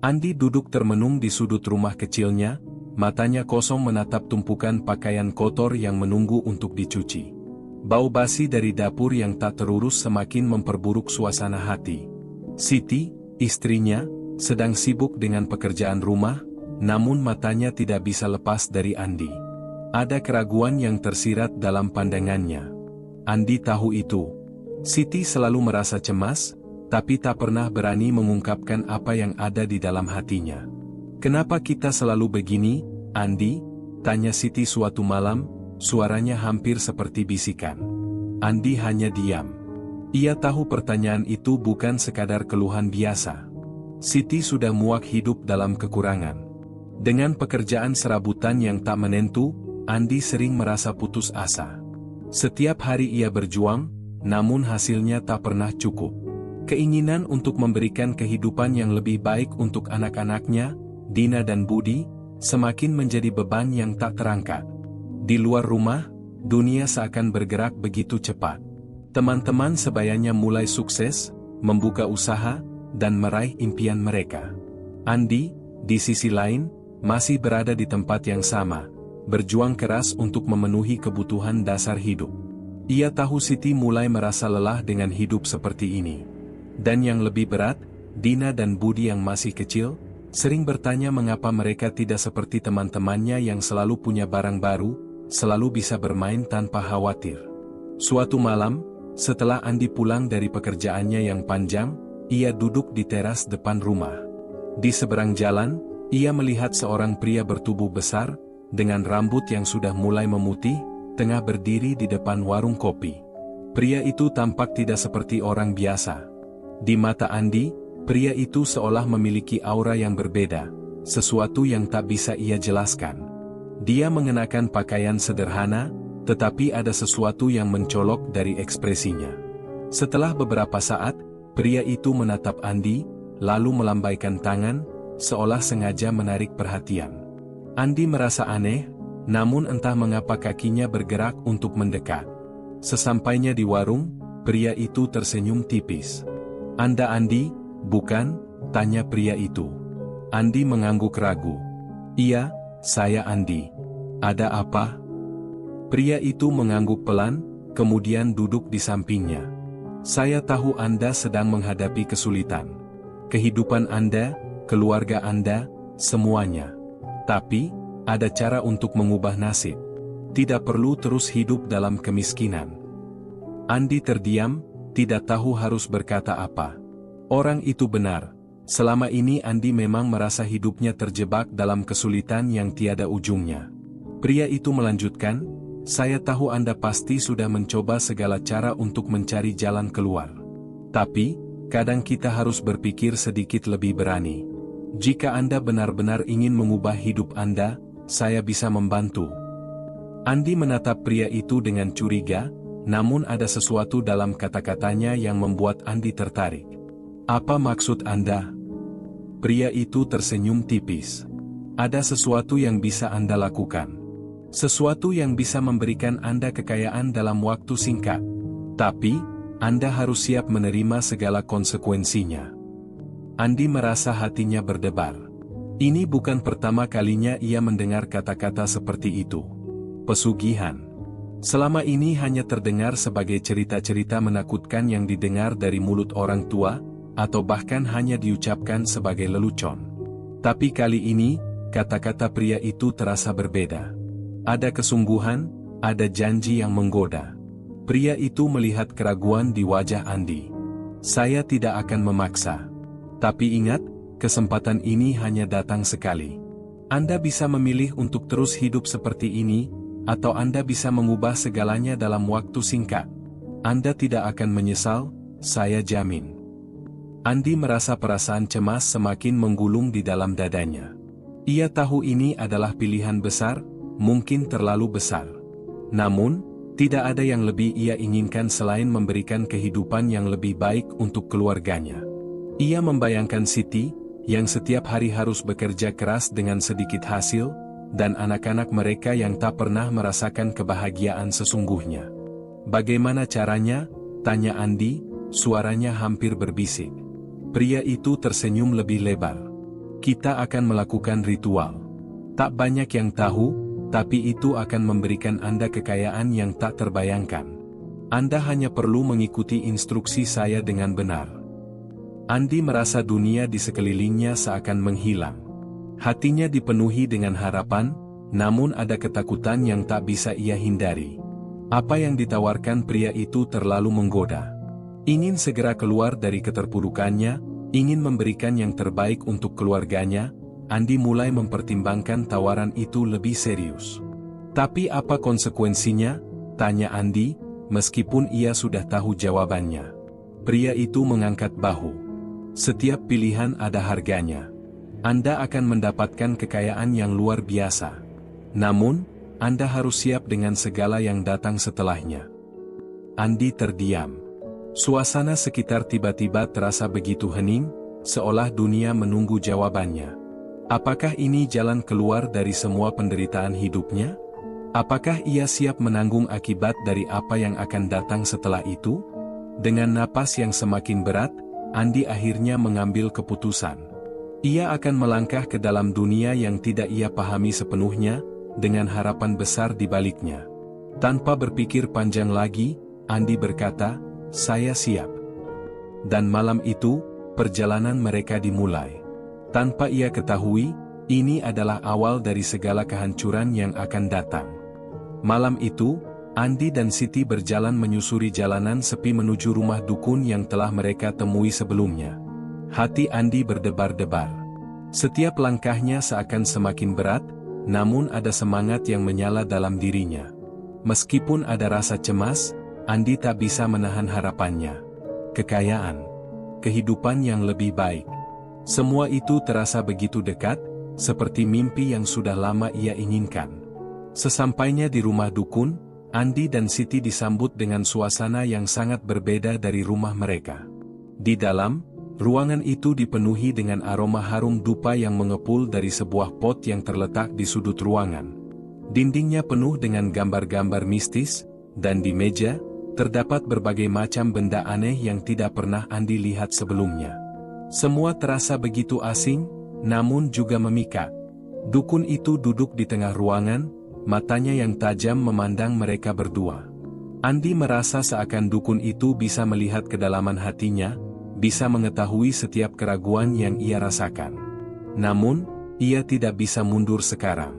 Andi duduk termenung di sudut rumah kecilnya, matanya kosong menatap tumpukan pakaian kotor yang menunggu untuk dicuci. Bau basi dari dapur yang tak terurus semakin memperburuk suasana hati. Siti, istrinya, sedang sibuk dengan pekerjaan rumah, namun matanya tidak bisa lepas dari Andi. Ada keraguan yang tersirat dalam pandangannya. Andi tahu itu. Siti selalu merasa cemas, tapi tak pernah berani mengungkapkan apa yang ada di dalam hatinya. "Kenapa kita selalu begini, Andi?" tanya Siti suatu malam, suaranya hampir seperti bisikan. Andi hanya diam. Ia tahu pertanyaan itu bukan sekadar keluhan biasa. Siti sudah muak hidup dalam kekurangan. Dengan pekerjaan serabutan yang tak menentu, Andi sering merasa putus asa. Setiap hari ia berjuang, namun hasilnya tak pernah cukup. Keinginan untuk memberikan kehidupan yang lebih baik untuk anak-anaknya, Dina dan Budi, semakin menjadi beban yang tak terangkat. Di luar rumah, dunia seakan bergerak begitu cepat. Teman-teman sebayanya mulai sukses, membuka usaha, dan meraih impian mereka. Andi, di sisi lain, masih berada di tempat yang sama, berjuang keras untuk memenuhi kebutuhan dasar hidup. Ia tahu Siti mulai merasa lelah dengan hidup seperti ini. Dan yang lebih berat, Dina dan Budi yang masih kecil, sering bertanya mengapa mereka tidak seperti teman-temannya yang selalu punya barang baru, selalu bisa bermain tanpa khawatir. Suatu malam, setelah Andi pulang dari pekerjaannya yang panjang, ia duduk di teras depan rumah. Di seberang jalan, ia melihat seorang pria bertubuh besar, dengan rambut yang sudah mulai memutih, tengah berdiri di depan warung kopi. Pria itu tampak tidak seperti orang biasa. Di mata Andi, pria itu seolah memiliki aura yang berbeda, sesuatu yang tak bisa ia jelaskan. Dia mengenakan pakaian sederhana, tetapi ada sesuatu yang mencolok dari ekspresinya. Setelah beberapa saat, pria itu menatap Andi, lalu melambaikan tangan, seolah sengaja menarik perhatian. Andi merasa aneh, namun entah mengapa kakinya bergerak untuk mendekat. Sesampainya di warung, pria itu tersenyum tipis. "Anda Andi, bukan?" tanya pria itu. Andi mengangguk ragu. "Iya, saya Andi. Ada apa?" Pria itu mengangguk pelan, kemudian duduk di sampingnya. "Saya tahu Anda sedang menghadapi kesulitan. Kehidupan Anda, keluarga Anda, semuanya. Tapi, ada cara untuk mengubah nasib. Tidak perlu terus hidup dalam kemiskinan." Andi terdiam, tidak tahu harus berkata apa. Orang itu benar. Selama ini Andi memang merasa hidupnya terjebak dalam kesulitan yang tiada ujungnya. Pria itu melanjutkan, "Saya tahu Anda pasti sudah mencoba segala cara untuk mencari jalan keluar. Tapi, kadang kita harus berpikir sedikit lebih berani. Jika Anda benar-benar ingin mengubah hidup Anda, saya bisa membantu." Andi menatap pria itu dengan curiga, namun ada sesuatu dalam kata-katanya yang membuat Andi tertarik. "Apa maksud Anda?" Pria itu tersenyum tipis. "Ada sesuatu yang bisa Anda lakukan. Sesuatu yang bisa memberikan Anda kekayaan dalam waktu singkat. Tapi, Anda harus siap menerima segala konsekuensinya." Andi merasa hatinya berdebar. Ini bukan pertama kalinya ia mendengar kata-kata seperti itu. Pesugihan. Selama ini hanya terdengar sebagai cerita-cerita menakutkan yang didengar dari mulut orang tua, atau bahkan hanya diucapkan sebagai lelucon. Tapi kali ini, kata-kata pria itu terasa berbeda. Ada kesungguhan, ada janji yang menggoda. Pria itu melihat keraguan di wajah Andi. "Saya tidak akan memaksa. Tapi ingat, kesempatan ini hanya datang sekali. Anda bisa memilih untuk terus hidup seperti ini, atau Anda bisa mengubah segalanya dalam waktu singkat. Anda tidak akan menyesal, saya jamin." Andi merasa perasaan cemas semakin menggulung di dalam dadanya. Ia tahu ini adalah pilihan besar, mungkin terlalu besar. Namun, tidak ada yang lebih ia inginkan selain memberikan kehidupan yang lebih baik untuk keluarganya. Ia membayangkan Siti, yang setiap hari harus bekerja keras dengan sedikit hasil, dan anak-anak mereka yang tak pernah merasakan kebahagiaan sesungguhnya. "Bagaimana caranya?" tanya Andi, suaranya hampir berbisik. Pria itu tersenyum lebih lebar. Kita akan melakukan ritual. Tak banyak yang tahu, tapi itu akan memberikan Anda kekayaan yang tak terbayangkan. Anda hanya perlu mengikuti instruksi saya dengan benar. Andi merasa dunia di sekelilingnya seakan menghilang. Hatinya dipenuhi dengan harapan, namun ada ketakutan yang tak bisa ia hindari. Apa yang ditawarkan pria itu terlalu menggoda. Ingin segera keluar dari keterpurukannya, ingin memberikan yang terbaik untuk keluarganya, Andi mulai mempertimbangkan tawaran itu lebih serius. Tapi apa konsekuensinya? Tanya Andi, meskipun ia sudah tahu jawabannya. Pria itu mengangkat bahu. Setiap pilihan ada harganya. Anda akan mendapatkan kekayaan yang luar biasa. Namun, Anda harus siap dengan segala yang datang setelahnya. Andi terdiam. Suasana sekitar tiba-tiba terasa begitu hening, seolah dunia menunggu jawabannya. Apakah ini jalan keluar dari semua penderitaan hidupnya? Apakah ia siap menanggung akibat dari apa yang akan datang setelah itu? Dengan napas yang semakin berat, Andi akhirnya mengambil keputusan. Ia akan melangkah ke dalam dunia yang tidak ia pahami sepenuhnya, dengan harapan besar di baliknya. Tanpa berpikir panjang lagi, Andi berkata, "Saya siap." Dan malam itu, perjalanan mereka dimulai. Tanpa ia ketahui, ini adalah awal dari segala kehancuran yang akan datang. Malam itu, Andi dan Siti berjalan menyusuri jalanan sepi menuju rumah dukun yang telah mereka temui sebelumnya. Hati Andi berdebar-debar. Setiap langkahnya seakan semakin berat, namun ada semangat yang menyala dalam dirinya. Meskipun ada rasa cemas, Andi tak bisa menahan harapannya. Kekayaan, kehidupan yang lebih baik. Semua itu terasa begitu dekat, seperti mimpi yang sudah lama ia inginkan. Sesampainya di rumah dukun, Andi dan Siti disambut dengan suasana yang sangat berbeda dari rumah mereka. Di dalam, ruangan itu dipenuhi dengan aroma harum dupa yang mengepul dari sebuah pot yang terletak di sudut ruangan. Dindingnya penuh dengan gambar-gambar mistis, dan di meja, terdapat berbagai macam benda aneh yang tidak pernah Andi lihat sebelumnya. Semua terasa begitu asing, namun juga memikat. Dukun itu duduk di tengah ruangan, matanya yang tajam memandang mereka berdua. Andi merasa seakan dukun itu bisa melihat kedalaman hatinya, bisa mengetahui setiap keraguan yang ia rasakan. Namun, ia tidak bisa mundur sekarang.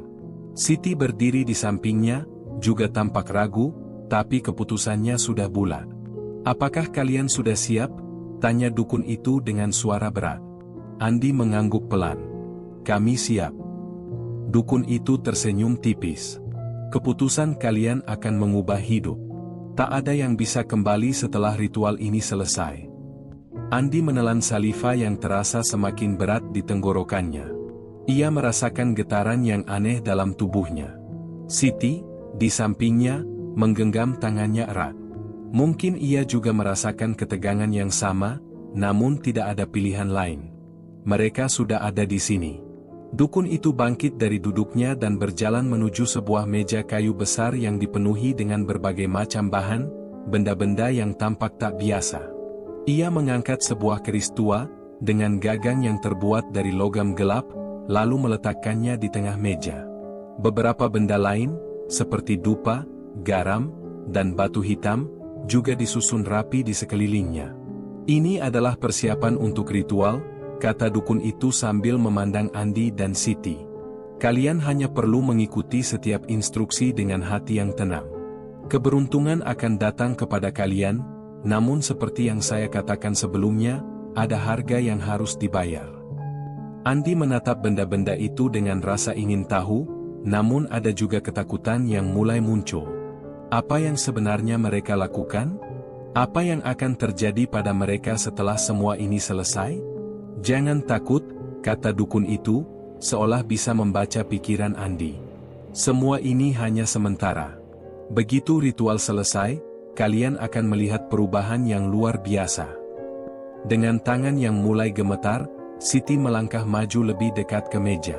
Siti berdiri di sampingnya, juga tampak ragu, tapi keputusannya sudah bulat. "Apakah kalian sudah siap?" tanya dukun itu dengan suara berat. Andi mengangguk pelan. "Kami siap." Dukun itu tersenyum tipis. "Keputusan kalian akan mengubah hidup. Tak ada yang bisa kembali setelah ritual ini selesai." Andi menelan saliva yang terasa semakin berat di tenggorokannya. Ia merasakan getaran yang aneh dalam tubuhnya. Siti, di sampingnya, menggenggam tangannya erat. Mungkin ia juga merasakan ketegangan yang sama, namun tidak ada pilihan lain. Mereka sudah ada di sini. Dukun itu bangkit dari duduknya dan berjalan menuju sebuah meja kayu besar yang dipenuhi dengan berbagai macam bahan, benda-benda yang tampak tak biasa. Ia mengangkat sebuah keris tua, dengan gagang yang terbuat dari logam gelap, lalu meletakkannya di tengah meja. Beberapa benda lain, seperti dupa, garam, dan batu hitam, juga disusun rapi di sekelilingnya. "Ini adalah persiapan untuk ritual," kata dukun itu sambil memandang Andi dan Siti. "Kalian hanya perlu mengikuti setiap instruksi dengan hati yang tenang. Keberuntungan akan datang kepada kalian, namun seperti yang saya katakan sebelumnya, ada harga yang harus dibayar." Andi menatap benda-benda itu dengan rasa ingin tahu, namun ada juga ketakutan yang mulai muncul. Apa yang sebenarnya mereka lakukan? Apa yang akan terjadi pada mereka setelah semua ini selesai? "Jangan takut," kata dukun itu, seolah bisa membaca pikiran Andi. "Semua ini hanya sementara. Begitu ritual selesai, kalian akan melihat perubahan yang luar biasa." Dengan tangan yang mulai gemetar, Siti melangkah maju lebih dekat ke meja.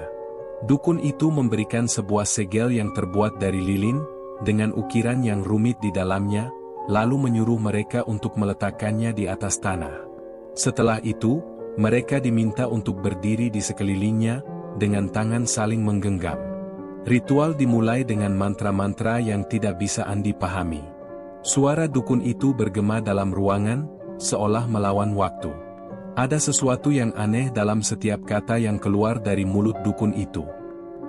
Dukun itu memberikan sebuah segel yang terbuat dari lilin, dengan ukiran yang rumit di dalamnya, lalu menyuruh mereka untuk meletakkannya di atas tanah. Setelah itu, Mereka diminta untuk berdiri di sekelilingnya, dengan tangan saling menggenggam. Ritual dimulai dengan mantra-mantra yang tidak bisa Andi pahami. Suara dukun itu bergema dalam ruangan, seolah melawan waktu. Ada sesuatu yang aneh dalam setiap kata yang keluar dari mulut dukun itu.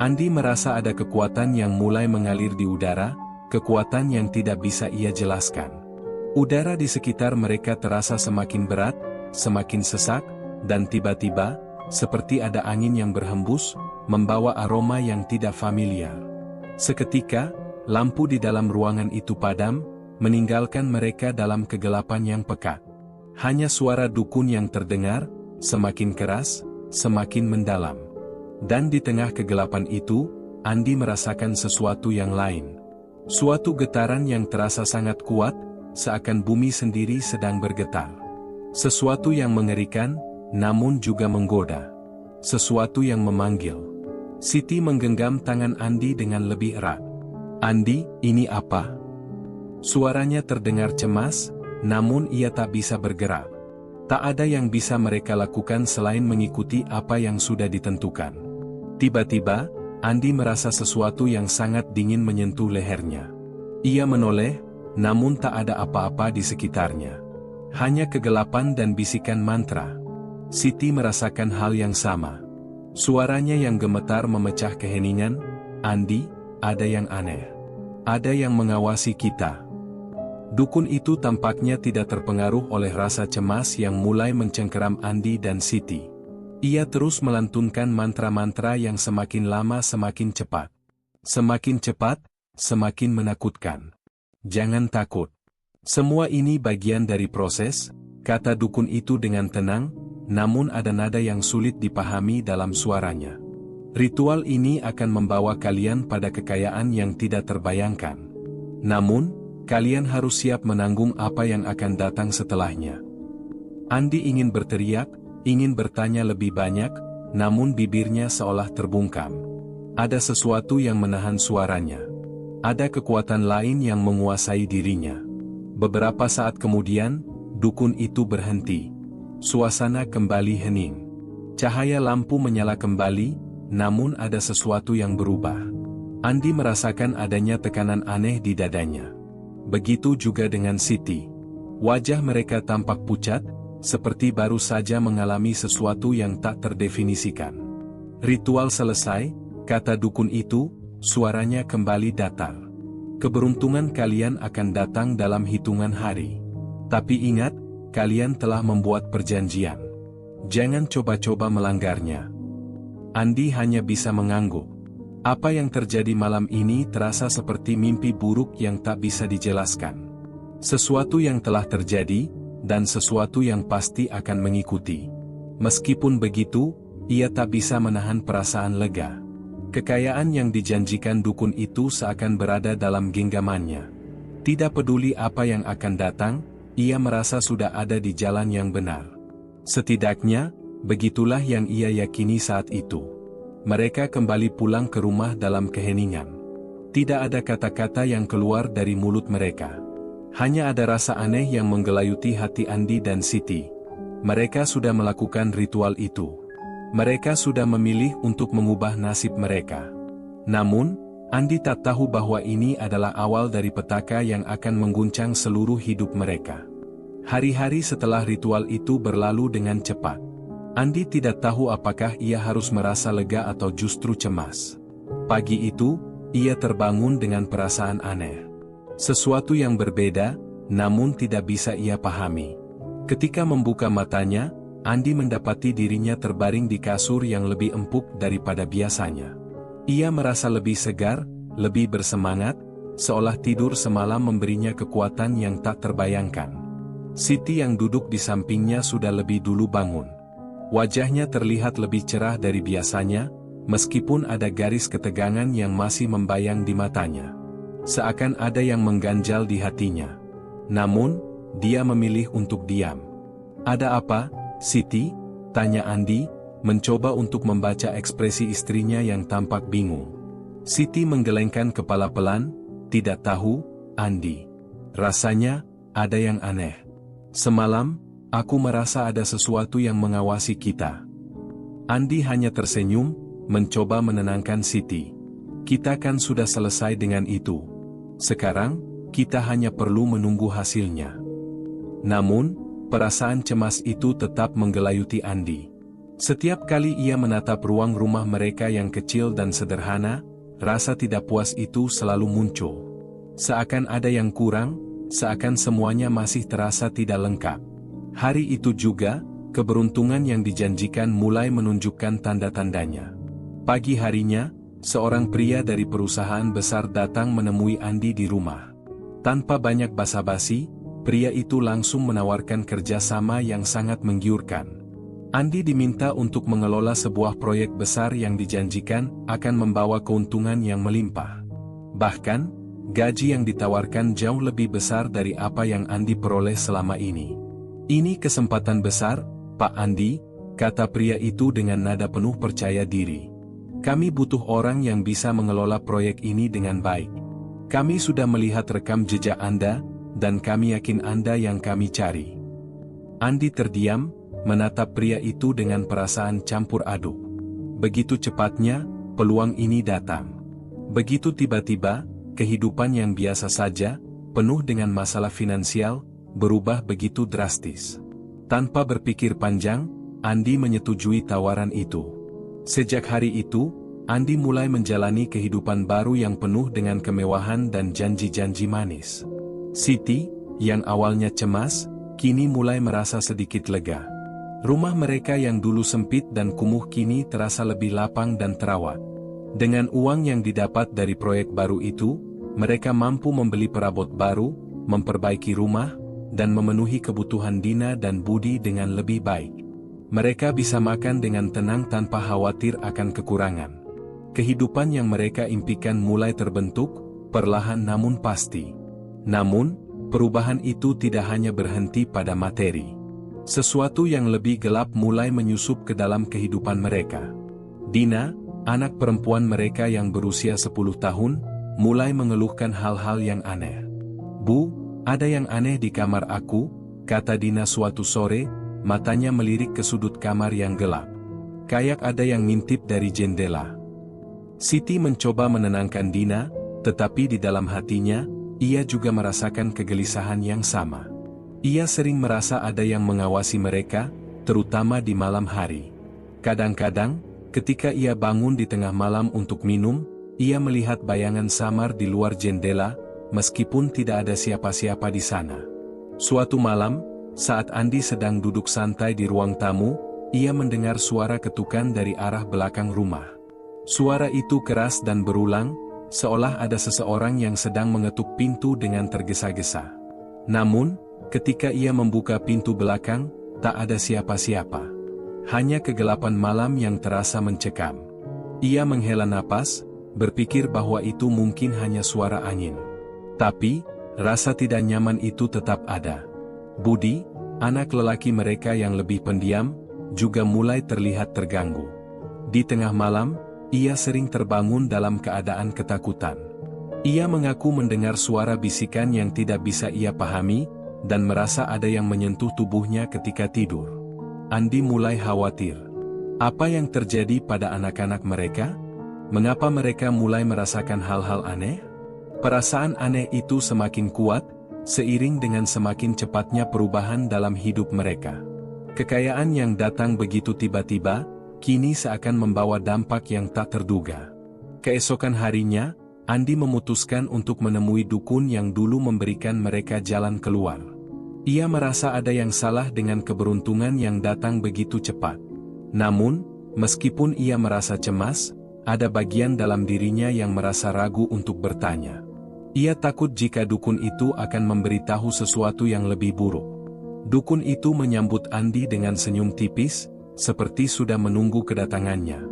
Andi merasa ada kekuatan yang mulai mengalir di udara, kekuatan yang tidak bisa ia jelaskan. Udara di sekitar mereka terasa semakin berat, semakin sesak, dan tiba-tiba, seperti ada angin yang berhembus, membawa aroma yang tidak familiar. Seketika, lampu di dalam ruangan itu padam, meninggalkan mereka dalam kegelapan yang pekat. Hanya suara dukun yang terdengar, semakin keras, semakin mendalam. Dan di tengah kegelapan itu, Andi merasakan sesuatu yang lain. Suatu getaran yang terasa sangat kuat, seakan bumi sendiri sedang bergetar. Sesuatu yang mengerikan, namun juga menggoda. Sesuatu yang memanggil. Siti menggenggam tangan Andi dengan lebih erat. "Andi, ini apa?" Suaranya terdengar cemas, namun ia tak bisa bergerak. Tak ada yang bisa mereka lakukan selain mengikuti apa yang sudah ditentukan. Tiba-tiba, Andi merasa sesuatu yang sangat dingin menyentuh lehernya. Ia menoleh, namun tak ada apa-apa di sekitarnya. Hanya kegelapan dan bisikan mantra. Siti merasakan hal yang sama. Suaranya yang gemetar memecah keheningan. "Andi, ada yang aneh. Ada yang mengawasi kita." Dukun itu tampaknya tidak terpengaruh oleh rasa cemas yang mulai mencengkeram Andi dan Siti. Ia terus melantunkan mantra-mantra yang semakin lama semakin cepat. Semakin cepat, semakin menakutkan. "Jangan takut. Semua ini bagian dari proses," kata dukun itu dengan tenang, namun ada nada yang sulit dipahami dalam suaranya. "Ritual ini akan membawa kalian pada kekayaan yang tidak terbayangkan. Namun, kalian harus siap menanggung apa yang akan datang setelahnya." Andi ingin berteriak, ingin bertanya lebih banyak, namun bibirnya seolah terbungkam. Ada sesuatu yang menahan suaranya. Ada kekuatan lain yang menguasai dirinya. Beberapa saat kemudian, dukun itu berhenti. Suasana kembali hening. Cahaya lampu menyala kembali, namun ada sesuatu yang berubah. Andi merasakan adanya tekanan aneh di dadanya. Begitu juga dengan Siti. Wajah mereka tampak pucat, seperti baru saja mengalami sesuatu yang tak terdefinisikan. "Ritual selesai," kata dukun itu, suaranya kembali datar. "Keberuntungan kalian akan datang dalam hitungan hari. Tapi ingat, kalian telah membuat perjanjian. Jangan coba-coba melanggarnya." Andi hanya bisa mengangguk. Apa yang terjadi malam ini terasa seperti mimpi buruk yang tak bisa dijelaskan. Sesuatu yang telah terjadi, dan sesuatu yang pasti akan mengikuti. Meskipun begitu, ia tak bisa menahan perasaan lega. Kekayaan yang dijanjikan dukun itu seakan berada dalam genggamannya. Tidak peduli apa yang akan datang, ia merasa sudah ada di jalan yang benar. Setidaknya, begitulah yang ia yakini saat itu. Mereka kembali pulang ke rumah dalam keheningan. Tidak ada kata-kata yang keluar dari mulut mereka. Hanya ada rasa aneh yang menggelayuti hati Andi dan Siti. Mereka sudah melakukan ritual itu. Mereka sudah memilih untuk mengubah nasib mereka. Namun, Andi tak tahu bahwa ini adalah awal dari petaka yang akan mengguncang seluruh hidup mereka. Hari-hari setelah ritual itu berlalu dengan cepat. Andi tidak tahu apakah ia harus merasa lega atau justru cemas. Pagi itu, ia terbangun dengan perasaan aneh. Sesuatu yang berbeda, namun tidak bisa ia pahami. Ketika membuka matanya, Andi mendapati dirinya terbaring di kasur yang lebih empuk daripada biasanya. Ia merasa lebih segar, lebih bersemangat, seolah tidur semalam memberinya kekuatan yang tak terbayangkan. Siti yang duduk di sampingnya sudah lebih dulu bangun. Wajahnya terlihat lebih cerah dari biasanya, meskipun ada garis ketegangan yang masih membayang di matanya. Seakan ada yang mengganjal di hatinya. Namun, dia memilih untuk diam. "Ada apa, Siti?" tanya Andi, mencoba untuk membaca ekspresi istrinya yang tampak bingung. Siti menggelengkan kepala pelan, "Tidak tahu, Andi. Rasanya, ada yang aneh. Semalam, Aku merasa ada sesuatu yang mengawasi kita. Andi hanya tersenyum, mencoba menenangkan Siti. Kita kan sudah selesai dengan itu. Sekarang, kita hanya perlu menunggu hasilnya. Namun, perasaan cemas itu tetap menggelayuti Andi. Setiap kali ia menatap ruang rumah mereka yang kecil dan sederhana, rasa tidak puas itu selalu muncul. Seakan ada yang kurang, seakan semuanya masih terasa tidak lengkap. Hari itu juga, keberuntungan yang dijanjikan mulai menunjukkan tanda-tandanya. Pagi harinya, seorang pria dari perusahaan besar datang menemui Andi di rumah. Tanpa banyak basa-basi, pria itu langsung menawarkan kerjasama yang sangat menggiurkan. Andi diminta untuk mengelola sebuah proyek besar yang dijanjikan akan membawa keuntungan yang melimpah. Bahkan, gaji yang ditawarkan jauh lebih besar dari apa yang Andi peroleh selama ini. Ini kesempatan besar, Pak Andi, kata pria itu dengan nada penuh percaya diri. Kami butuh orang yang bisa mengelola proyek ini dengan baik. Kami sudah melihat rekam jejak Anda, dan kami yakin Anda yang kami cari. Andi terdiam, menatap pria itu dengan perasaan campur aduk. Begitu cepatnya, peluang ini datang. Begitu tiba-tiba, kehidupan yang biasa saja, penuh dengan masalah finansial, berubah begitu drastis. Tanpa berpikir panjang, Andi menyetujui tawaran itu. Sejak hari itu, Andi mulai menjalani kehidupan baru yang penuh dengan kemewahan dan janji-janji manis. Siti, yang awalnya cemas, kini mulai merasa sedikit lega. Rumah mereka yang dulu sempit dan kumuh kini terasa lebih lapang dan terawat. Dengan uang yang didapat dari proyek baru itu, mereka mampu membeli perabot baru, memperbaiki rumah, dan memenuhi kebutuhan Dina dan Budi dengan lebih baik. Mereka bisa makan dengan tenang tanpa khawatir akan kekurangan. Kehidupan yang mereka impikan mulai terbentuk, perlahan namun pasti. Namun, perubahan itu tidak hanya berhenti pada materi. Sesuatu yang lebih gelap mulai menyusup ke dalam kehidupan mereka. Dina, anak perempuan mereka yang berusia 10 tahun, mulai mengeluhkan hal-hal yang aneh. Bu, ada yang aneh di kamar aku, kata Dina suatu sore, matanya melirik ke sudut kamar yang gelap. Kayak ada yang ngintip dari jendela. Siti mencoba menenangkan Dina, tetapi di dalam hatinya, ia juga merasakan kegelisahan yang sama. Ia sering merasa ada yang mengawasi mereka, terutama di malam hari. Kadang-kadang, ketika ia bangun di tengah malam untuk minum, ia melihat bayangan samar di luar jendela, meskipun tidak ada siapa-siapa di sana. Suatu malam, saat Andi sedang duduk santai di ruang tamu, ia mendengar suara ketukan dari arah belakang rumah. Suara itu keras dan berulang, seolah ada seseorang yang sedang mengetuk pintu dengan tergesa-gesa. Namun, ketika ia membuka pintu belakang, tak ada siapa-siapa. Hanya kegelapan malam yang terasa mencekam. Ia menghela napas, berpikir bahwa itu mungkin hanya suara angin. Tapi, rasa tidak nyaman itu tetap ada. Budi, anak lelaki mereka yang lebih pendiam, juga mulai terlihat terganggu. Di tengah malam, ia sering terbangun dalam keadaan ketakutan. Ia mengaku mendengar suara bisikan yang tidak bisa ia pahami, dan merasa ada yang menyentuh tubuhnya ketika tidur. Andi mulai khawatir. Apa yang terjadi pada anak-anak mereka? Mengapa mereka mulai merasakan hal-hal aneh? Perasaan aneh itu semakin kuat, seiring dengan semakin cepatnya perubahan dalam hidup mereka. Kekayaan yang datang begitu tiba-tiba, kini seakan membawa dampak yang tak terduga. Keesokan harinya, Andi memutuskan untuk menemui dukun yang dulu memberikan mereka jalan keluar. Ia merasa ada yang salah dengan keberuntungan yang datang begitu cepat. Namun, meskipun ia merasa cemas, ada bagian dalam dirinya yang merasa ragu untuk bertanya. Ia takut jika dukun itu akan memberitahu sesuatu yang lebih buruk. Dukun itu menyambut Andi dengan senyum tipis, seperti sudah menunggu kedatangannya.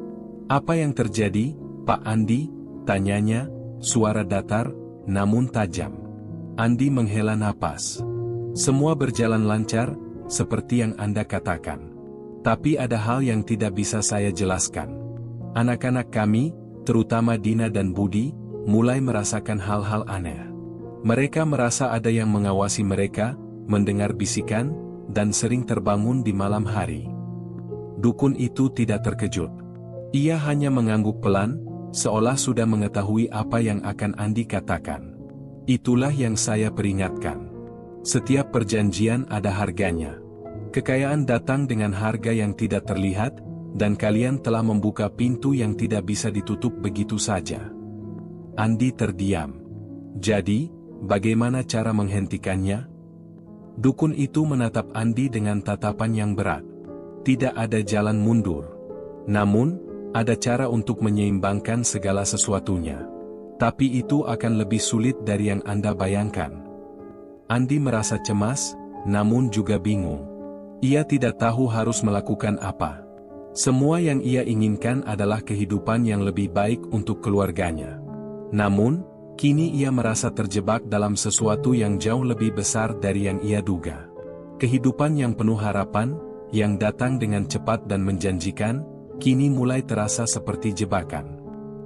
"Apa yang terjadi, Pak Andi?" tanyanya, suara datar, namun tajam. Andi menghela napas. "Semua berjalan lancar, seperti yang Anda katakan. Tapi ada hal yang tidak bisa saya jelaskan. Anak-anak kami, terutama Dina dan Budi, mulai merasakan hal-hal aneh. Mereka merasa ada yang mengawasi mereka, mendengar bisikan, dan sering terbangun di malam hari. Dukun itu tidak terkejut. Ia hanya mengangguk pelan, seolah sudah mengetahui apa yang akan Andi katakan. Itulah yang saya peringatkan. Setiap perjanjian ada harganya. Kekayaan datang dengan harga yang tidak terlihat, dan kalian telah membuka pintu yang tidak bisa ditutup begitu saja. Andi terdiam. Jadi, bagaimana cara menghentikannya? Dukun itu menatap Andi dengan tatapan yang berat. Tidak ada jalan mundur. Namun, ada cara untuk menyeimbangkan segala sesuatunya. Tapi itu akan lebih sulit dari yang Anda bayangkan. Andi merasa cemas, namun juga bingung. Ia tidak tahu harus melakukan apa. Semua yang ia inginkan adalah kehidupan yang lebih baik untuk keluarganya. Namun, kini ia merasa terjebak dalam sesuatu yang jauh lebih besar dari yang ia duga. Kehidupan yang penuh harapan, yang datang dengan cepat dan menjanjikan, kini mulai terasa seperti jebakan.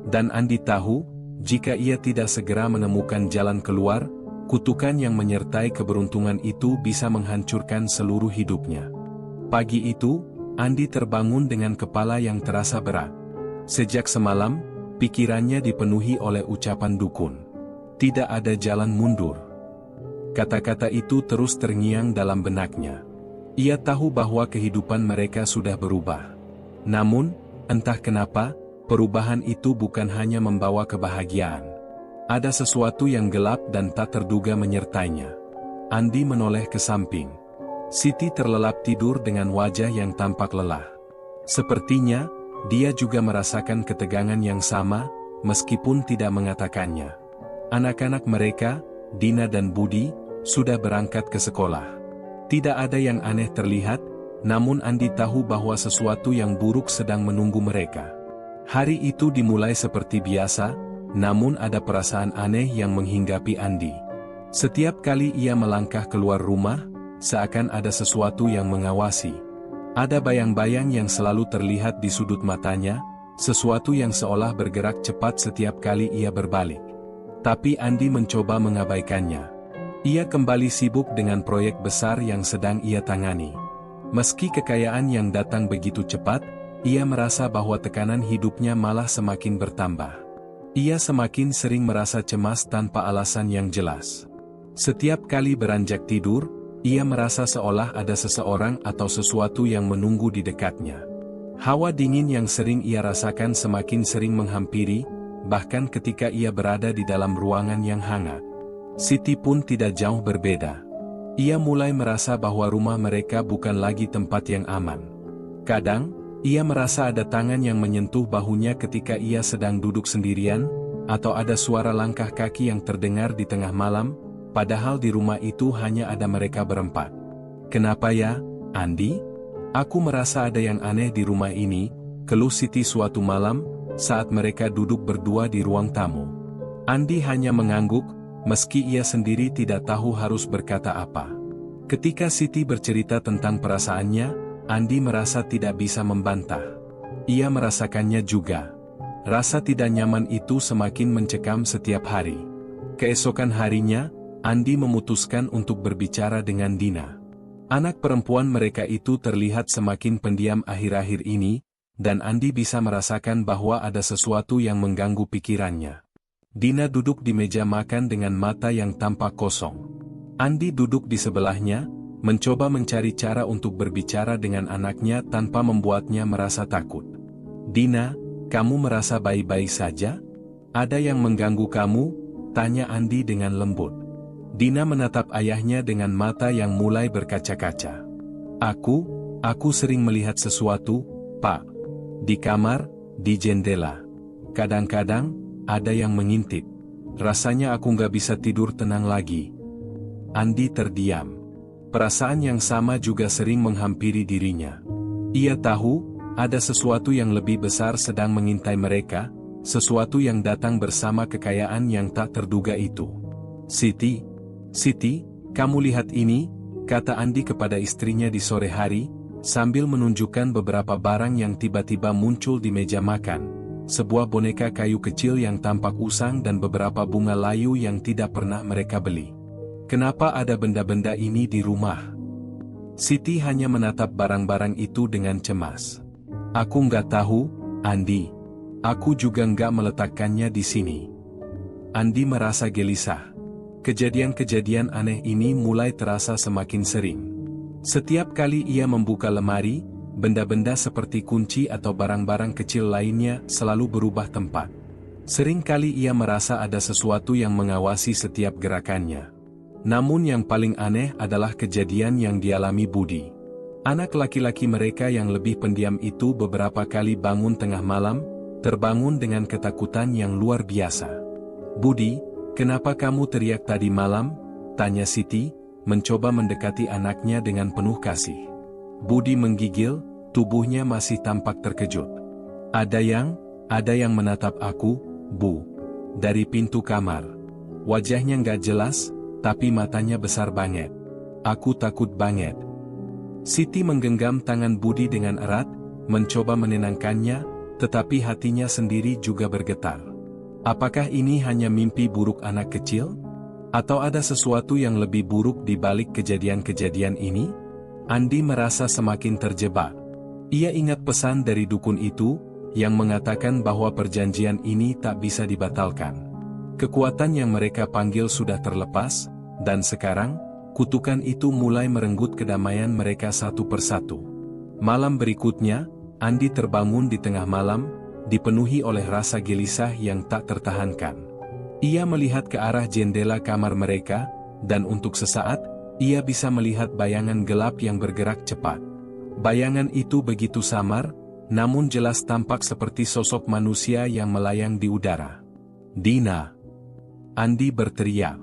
Dan Andi tahu, jika ia tidak segera menemukan jalan keluar, kutukan yang menyertai keberuntungan itu bisa menghancurkan seluruh hidupnya. Pagi itu, Andi terbangun dengan kepala yang terasa berat. Sejak semalam, pikirannya dipenuhi oleh ucapan dukun. Tidak ada jalan mundur. Kata-kata itu terus terngiang dalam benaknya. Ia tahu bahwa kehidupan mereka sudah berubah. Namun, entah kenapa, perubahan itu bukan hanya membawa kebahagiaan. Ada sesuatu yang gelap dan tak terduga menyertainya. Andi menoleh ke samping. Siti terlelap tidur dengan wajah yang tampak lelah. Sepertinya, dia juga merasakan ketegangan yang sama, meskipun tidak mengatakannya. Anak-anak mereka, Dina dan Budi, sudah berangkat ke sekolah. Tidak ada yang aneh terlihat, namun Andi tahu bahwa sesuatu yang buruk sedang menunggu mereka. Hari itu dimulai seperti biasa, namun ada perasaan aneh yang menghinggapi Andi. Setiap kali ia melangkah keluar rumah, seakan ada sesuatu yang mengawasi. Ada bayang-bayang yang selalu terlihat di sudut matanya, sesuatu yang seolah bergerak cepat setiap kali ia berbalik. Tapi Andi mencoba mengabaikannya. Ia kembali sibuk dengan proyek besar yang sedang ia tangani. Meski kekayaan yang datang begitu cepat, ia merasa bahwa tekanan hidupnya malah semakin bertambah. Ia semakin sering merasa cemas tanpa alasan yang jelas. Setiap kali beranjak tidur, ia merasa seolah ada seseorang atau sesuatu yang menunggu di dekatnya. Hawa dingin yang sering ia rasakan semakin sering menghampiri, bahkan ketika ia berada di dalam ruangan yang hangat. Siti pun tidak jauh berbeda. Ia mulai merasa bahwa rumah mereka bukan lagi tempat yang aman. Kadang, ia merasa ada tangan yang menyentuh bahunya ketika ia sedang duduk sendirian, atau ada suara langkah kaki yang terdengar di tengah malam, padahal di rumah itu hanya ada mereka berempat. "Kenapa ya, Andi? Aku merasa ada yang aneh di rumah ini," keluh Siti suatu malam, saat mereka duduk berdua di ruang tamu. Andi hanya mengangguk, meski ia sendiri tidak tahu harus berkata apa. Ketika Siti bercerita tentang perasaannya, Andi merasa tidak bisa membantah. Ia merasakannya juga. Rasa tidak nyaman itu semakin mencekam setiap hari. Keesokan harinya, Andi memutuskan untuk berbicara dengan Dina. Anak perempuan mereka itu terlihat semakin pendiam akhir-akhir ini, dan Andi bisa merasakan bahwa ada sesuatu yang mengganggu pikirannya. Dina duduk di meja makan dengan mata yang tampak kosong. Andi duduk di sebelahnya, mencoba mencari cara untuk berbicara dengan anaknya tanpa membuatnya merasa takut. "Dina, kamu merasa baik-baik saja? Ada yang mengganggu kamu?" tanya Andi dengan lembut. Dina menatap ayahnya dengan mata yang mulai berkaca-kaca. Aku sering melihat sesuatu, Pak. Di kamar, di jendela. Kadang-kadang, ada yang mengintip. Rasanya aku nggak bisa tidur tenang lagi." Andi terdiam. Perasaan yang sama juga sering menghampiri dirinya. Ia tahu, ada sesuatu yang lebih besar sedang mengintai mereka, sesuatu yang datang bersama kekayaan yang tak terduga itu. Siti, kamu lihat ini," kata Andi kepada istrinya di sore hari, sambil menunjukkan beberapa barang yang tiba-tiba muncul di meja makan. Sebuah boneka kayu kecil yang tampak usang dan beberapa bunga layu yang tidak pernah mereka beli. "Kenapa ada benda-benda ini di rumah?" Siti hanya menatap barang-barang itu dengan cemas. Aku nggak tahu, Andi. Aku juga nggak meletakkannya di sini. Andi merasa gelisah. Kejadian-kejadian aneh ini mulai terasa semakin sering. Setiap kali ia membuka lemari, benda-benda seperti kunci atau barang-barang kecil lainnya selalu berubah tempat. Sering kali ia merasa ada sesuatu yang mengawasi setiap gerakannya. Namun yang paling aneh adalah kejadian yang dialami Budi. Anak laki-laki mereka yang lebih pendiam itu beberapa kali bangun tengah malam, terbangun dengan ketakutan yang luar biasa. Budi, kenapa kamu teriak tadi malam? Tanya Siti, mencoba mendekati anaknya dengan penuh kasih. Budi menggigil, tubuhnya masih tampak terkejut. Ada yang menatap aku, Bu. Dari pintu kamar. Wajahnya nggak jelas, tapi matanya besar banget. Aku takut banget. Siti menggenggam tangan Budi dengan erat, mencoba menenangkannya, tetapi hatinya sendiri juga bergetar. Apakah ini hanya mimpi buruk anak kecil? Atau ada sesuatu yang lebih buruk di balik kejadian-kejadian ini? Andi merasa semakin terjebak. Ia ingat pesan dari dukun itu, yang mengatakan bahwa perjanjian ini tak bisa dibatalkan. Kekuatan yang mereka panggil sudah terlepas, dan sekarang, kutukan itu mulai merenggut kedamaian mereka satu persatu. Malam berikutnya, Andi terbangun di tengah malam, dipenuhi oleh rasa gelisah yang tak tertahankan. Ia melihat ke arah jendela kamar mereka, dan untuk sesaat, ia bisa melihat bayangan gelap yang bergerak cepat. Bayangan itu begitu samar, namun jelas tampak seperti sosok manusia yang melayang di udara. Dina! Andi berteriak.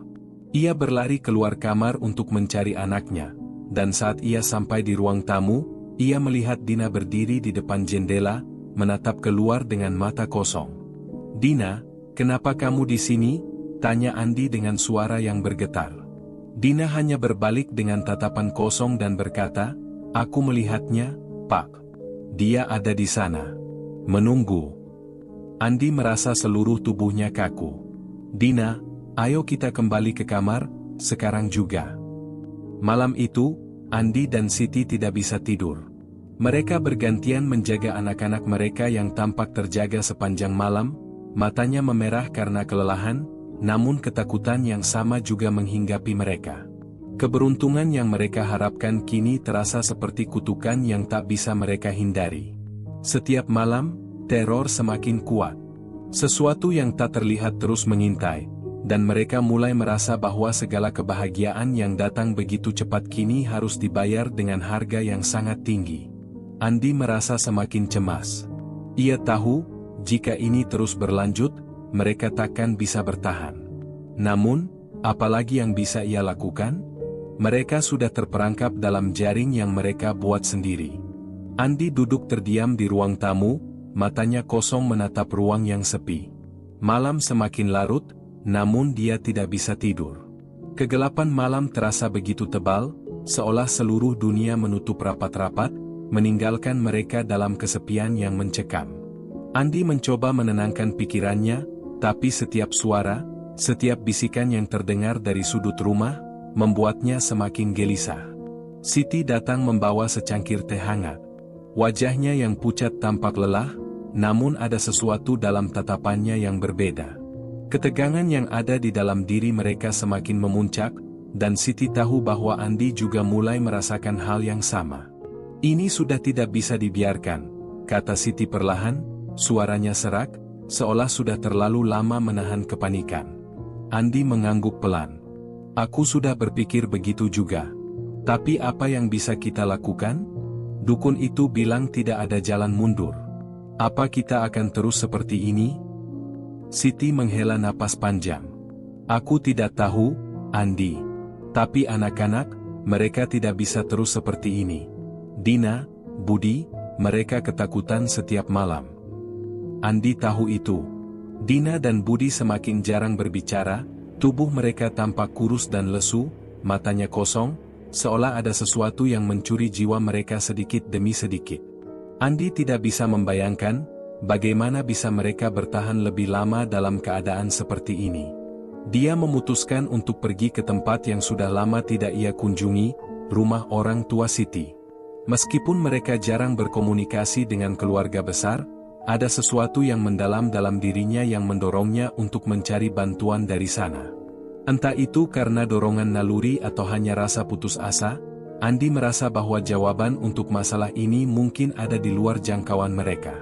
Ia berlari keluar kamar untuk mencari anaknya, dan saat ia sampai di ruang tamu, ia melihat Dina berdiri di depan jendela, menatap keluar dengan mata kosong. Dina, kenapa kamu di sini? Tanya Andi dengan suara yang bergetar. Dina hanya berbalik dengan tatapan kosong dan berkata, aku melihatnya, Pak. Dia ada di sana. Menunggu. Andi merasa seluruh tubuhnya kaku. Dina, ayo kita kembali ke kamar, sekarang juga. Malam itu, Andi dan Siti tidak bisa tidur. Mereka bergantian menjaga anak-anak mereka yang tampak terjaga sepanjang malam, matanya memerah karena kelelahan, namun ketakutan yang sama juga menghinggapi mereka. Keberuntungan yang mereka harapkan kini terasa seperti kutukan yang tak bisa mereka hindari. Setiap malam, teror semakin kuat. Sesuatu yang tak terlihat terus mengintai, dan mereka mulai merasa bahwa segala kebahagiaan yang datang begitu cepat kini harus dibayar dengan harga yang sangat tinggi. Andi merasa semakin cemas. Ia tahu, jika ini terus berlanjut, mereka takkan bisa bertahan. Namun, apalagi yang bisa ia lakukan? Mereka sudah terperangkap dalam jaring yang mereka buat sendiri. Andi duduk terdiam di ruang tamu, matanya kosong menatap ruang yang sepi. Malam semakin larut, namun dia tidak bisa tidur. Kegelapan malam terasa begitu tebal, seolah seluruh dunia menutup rapat-rapat, meninggalkan mereka dalam kesepian yang mencekam. Andi mencoba menenangkan pikirannya, tapi setiap suara, setiap bisikan yang terdengar dari sudut rumah, membuatnya semakin gelisah. Siti datang membawa secangkir teh hangat. Wajahnya yang pucat tampak lelah, namun ada sesuatu dalam tatapannya yang berbeda. Ketegangan yang ada di dalam diri mereka semakin memuncak, dan Siti tahu bahwa Andi juga mulai merasakan hal yang sama. Ini sudah tidak bisa dibiarkan, kata Siti perlahan, suaranya serak, seolah sudah terlalu lama menahan kepanikan. Andi mengangguk pelan. Aku sudah berpikir begitu juga. Tapi apa yang bisa kita lakukan? Dukun itu bilang tidak ada jalan mundur. Apa kita akan terus seperti ini? Siti menghela napas panjang. Aku tidak tahu, Andi. Tapi anak-anak, mereka tidak bisa terus seperti ini. Dina, Budi, mereka ketakutan setiap malam. Andi tahu itu. Dina dan Budi semakin jarang berbicara, tubuh mereka tampak kurus dan lesu, matanya kosong, seolah ada sesuatu yang mencuri jiwa mereka sedikit demi sedikit. Andi tidak bisa membayangkan, bagaimana bisa mereka bertahan lebih lama dalam keadaan seperti ini. Dia memutuskan untuk pergi ke tempat yang sudah lama tidak ia kunjungi, rumah orang tua Siti. Meskipun mereka jarang berkomunikasi dengan keluarga besar, ada sesuatu yang mendalam dalam dirinya yang mendorongnya untuk mencari bantuan dari sana. Entah itu karena dorongan naluri atau hanya rasa putus asa, Andi merasa bahwa jawaban untuk masalah ini mungkin ada di luar jangkauan mereka.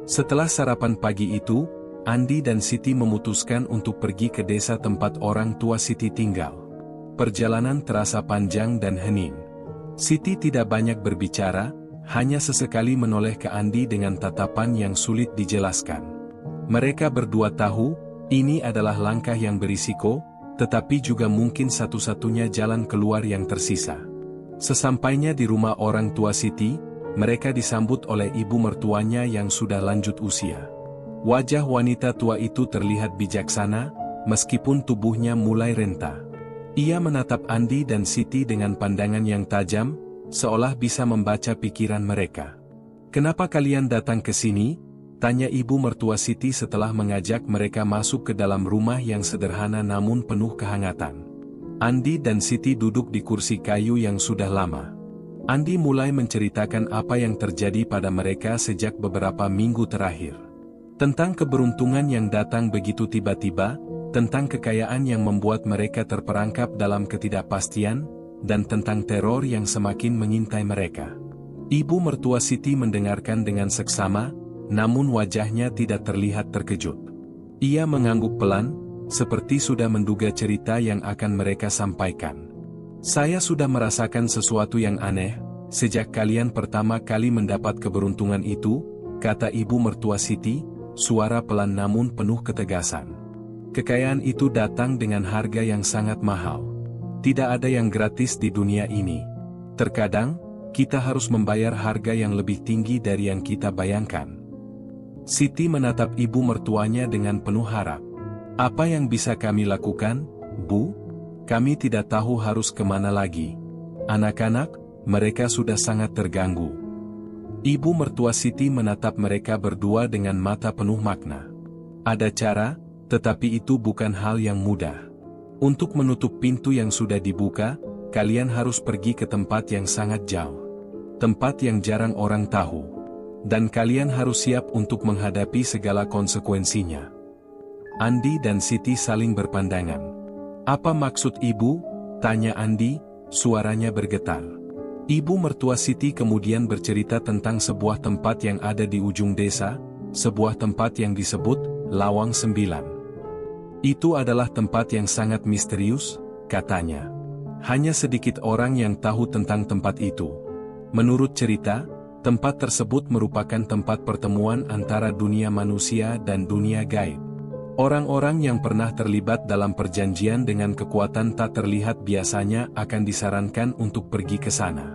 Setelah sarapan pagi itu, Andi dan Siti memutuskan untuk pergi ke desa tempat orang tua Siti tinggal. Perjalanan terasa panjang dan hening. Siti tidak banyak berbicara, hanya sesekali menoleh ke Andi dengan tatapan yang sulit dijelaskan. Mereka berdua tahu, ini adalah langkah yang berisiko, tetapi juga mungkin satu-satunya jalan keluar yang tersisa. Sesampainya di rumah orang tua Siti, mereka disambut oleh ibu mertuanya yang sudah lanjut usia. Wajah wanita tua itu terlihat bijaksana, meskipun tubuhnya mulai renta. Ia menatap Andi dan Siti dengan pandangan yang tajam, seolah bisa membaca pikiran mereka. "Kenapa kalian datang ke sini?" tanya ibu mertua Siti setelah mengajak mereka masuk ke dalam rumah yang sederhana namun penuh kehangatan. Andi dan Siti duduk di kursi kayu yang sudah lama. Andi mulai menceritakan apa yang terjadi pada mereka sejak beberapa minggu terakhir. Tentang keberuntungan yang datang begitu tiba-tiba, tentang kekayaan yang membuat mereka terperangkap dalam ketidakpastian, dan tentang teror yang semakin mengintai mereka. Ibu mertua Siti mendengarkan dengan seksama, namun wajahnya tidak terlihat terkejut. Ia mengangguk pelan, seperti sudah menduga cerita yang akan mereka sampaikan. "Saya sudah merasakan sesuatu yang aneh, sejak kalian pertama kali mendapat keberuntungan itu," kata ibu mertua Siti, suara pelan namun penuh ketegasan. "Kekayaan itu datang dengan harga yang sangat mahal. Tidak ada yang gratis di dunia ini. Terkadang, kita harus membayar harga yang lebih tinggi dari yang kita bayangkan." Siti menatap ibu mertuanya dengan penuh harap. "Apa yang bisa kami lakukan, Bu? Kami tidak tahu harus kemana lagi. Anak-anak, mereka sudah sangat terganggu." Ibu mertua Siti menatap mereka berdua dengan mata penuh makna. "Ada cara, tetapi itu bukan hal yang mudah. Untuk menutup pintu yang sudah dibuka, kalian harus pergi ke tempat yang sangat jauh. Tempat yang jarang orang tahu. Dan kalian harus siap untuk menghadapi segala konsekuensinya." Andi dan Siti saling berpandangan. "Apa maksud ibu?" tanya Andi, suaranya bergetar. Ibu mertua Siti kemudian bercerita tentang sebuah tempat yang ada di ujung desa, sebuah tempat yang disebut Lawang Sembilan. "Itu adalah tempat yang sangat misterius," katanya. "Hanya sedikit orang yang tahu tentang tempat itu. Menurut cerita, tempat tersebut merupakan tempat pertemuan antara dunia manusia dan dunia gaib. Orang-orang yang pernah terlibat dalam perjanjian dengan kekuatan tak terlihat biasanya akan disarankan untuk pergi ke sana.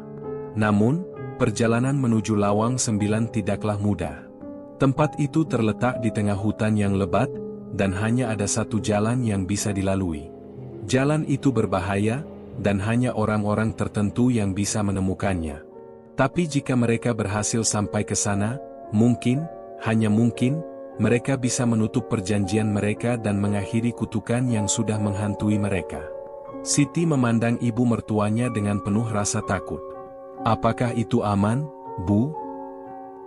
Namun, perjalanan menuju Lawang Sembilan tidaklah mudah. Tempat itu terletak di tengah hutan yang lebat, dan hanya ada satu jalan yang bisa dilalui. Jalan itu berbahaya, dan hanya orang-orang tertentu yang bisa menemukannya. Tapi jika mereka berhasil sampai ke sana, mungkin, hanya mungkin, mereka bisa menutup perjanjian mereka dan mengakhiri kutukan yang sudah menghantui mereka." Siti memandang ibu mertuanya dengan penuh rasa takut. "Apakah itu aman, Bu?"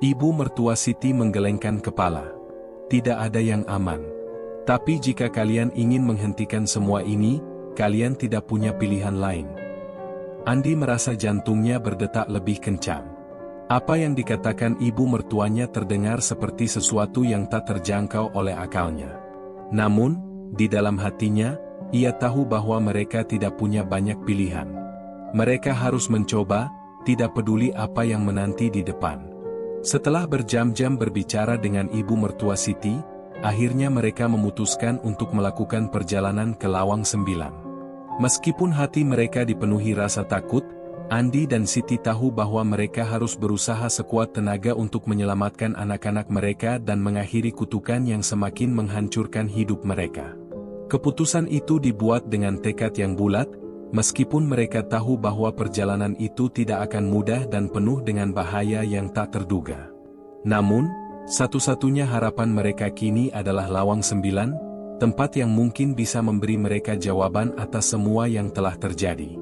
Ibu mertua Siti menggelengkan kepala. "Tidak ada yang aman. Tapi jika kalian ingin menghentikan semua ini, kalian tidak punya pilihan lain." Andi merasa jantungnya berdetak lebih kencang. Apa yang dikatakan ibu mertuanya terdengar seperti sesuatu yang tak terjangkau oleh akalnya. Namun, di dalam hatinya, ia tahu bahwa mereka tidak punya banyak pilihan. Mereka harus mencoba, tidak peduli apa yang menanti di depan. Setelah berjam-jam berbicara dengan ibu mertua Siti, akhirnya mereka memutuskan untuk melakukan perjalanan ke Lawang Sembilan. Meskipun hati mereka dipenuhi rasa takut, Andi dan Siti tahu bahwa mereka harus berusaha sekuat tenaga untuk menyelamatkan anak-anak mereka dan mengakhiri kutukan yang semakin menghancurkan hidup mereka. Keputusan itu dibuat dengan tekad yang bulat, meskipun mereka tahu bahwa perjalanan itu tidak akan mudah dan penuh dengan bahaya yang tak terduga. Namun, satu-satunya harapan mereka kini adalah Lawang Sembilan, tempat yang mungkin bisa memberi mereka jawaban atas semua yang telah terjadi.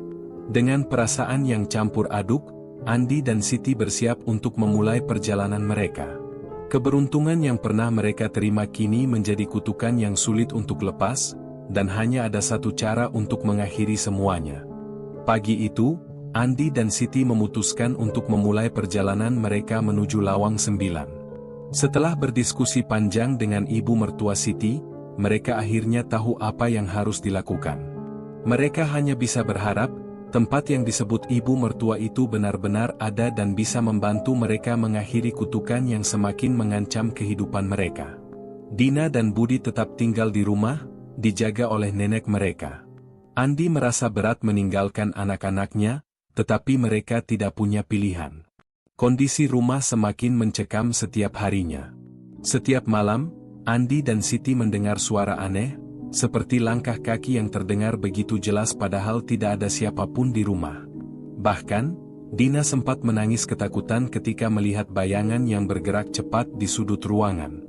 Dengan perasaan yang campur aduk, Andi dan Siti bersiap untuk memulai perjalanan mereka. Keberuntungan yang pernah mereka terima kini menjadi kutukan yang sulit untuk lepas, dan hanya ada satu cara untuk mengakhiri semuanya. Pagi itu, Andi dan Siti memutuskan untuk memulai perjalanan mereka menuju Lawang Sembilan. Setelah berdiskusi panjang dengan ibu mertua Siti, mereka akhirnya tahu apa yang harus dilakukan. Mereka hanya bisa berharap, tempat yang disebut ibu mertua itu benar-benar ada dan bisa membantu mereka mengakhiri kutukan yang semakin mengancam kehidupan mereka. Dina dan Budi tetap tinggal di rumah, dijaga oleh nenek mereka. Andi merasa berat meninggalkan anak-anaknya, tetapi mereka tidak punya pilihan. Kondisi rumah semakin mencekam setiap harinya. Setiap malam, Andi dan Siti mendengar suara aneh, seperti langkah kaki yang terdengar begitu jelas padahal tidak ada siapapun di rumah. Bahkan, Dina sempat menangis ketakutan ketika melihat bayangan yang bergerak cepat di sudut ruangan.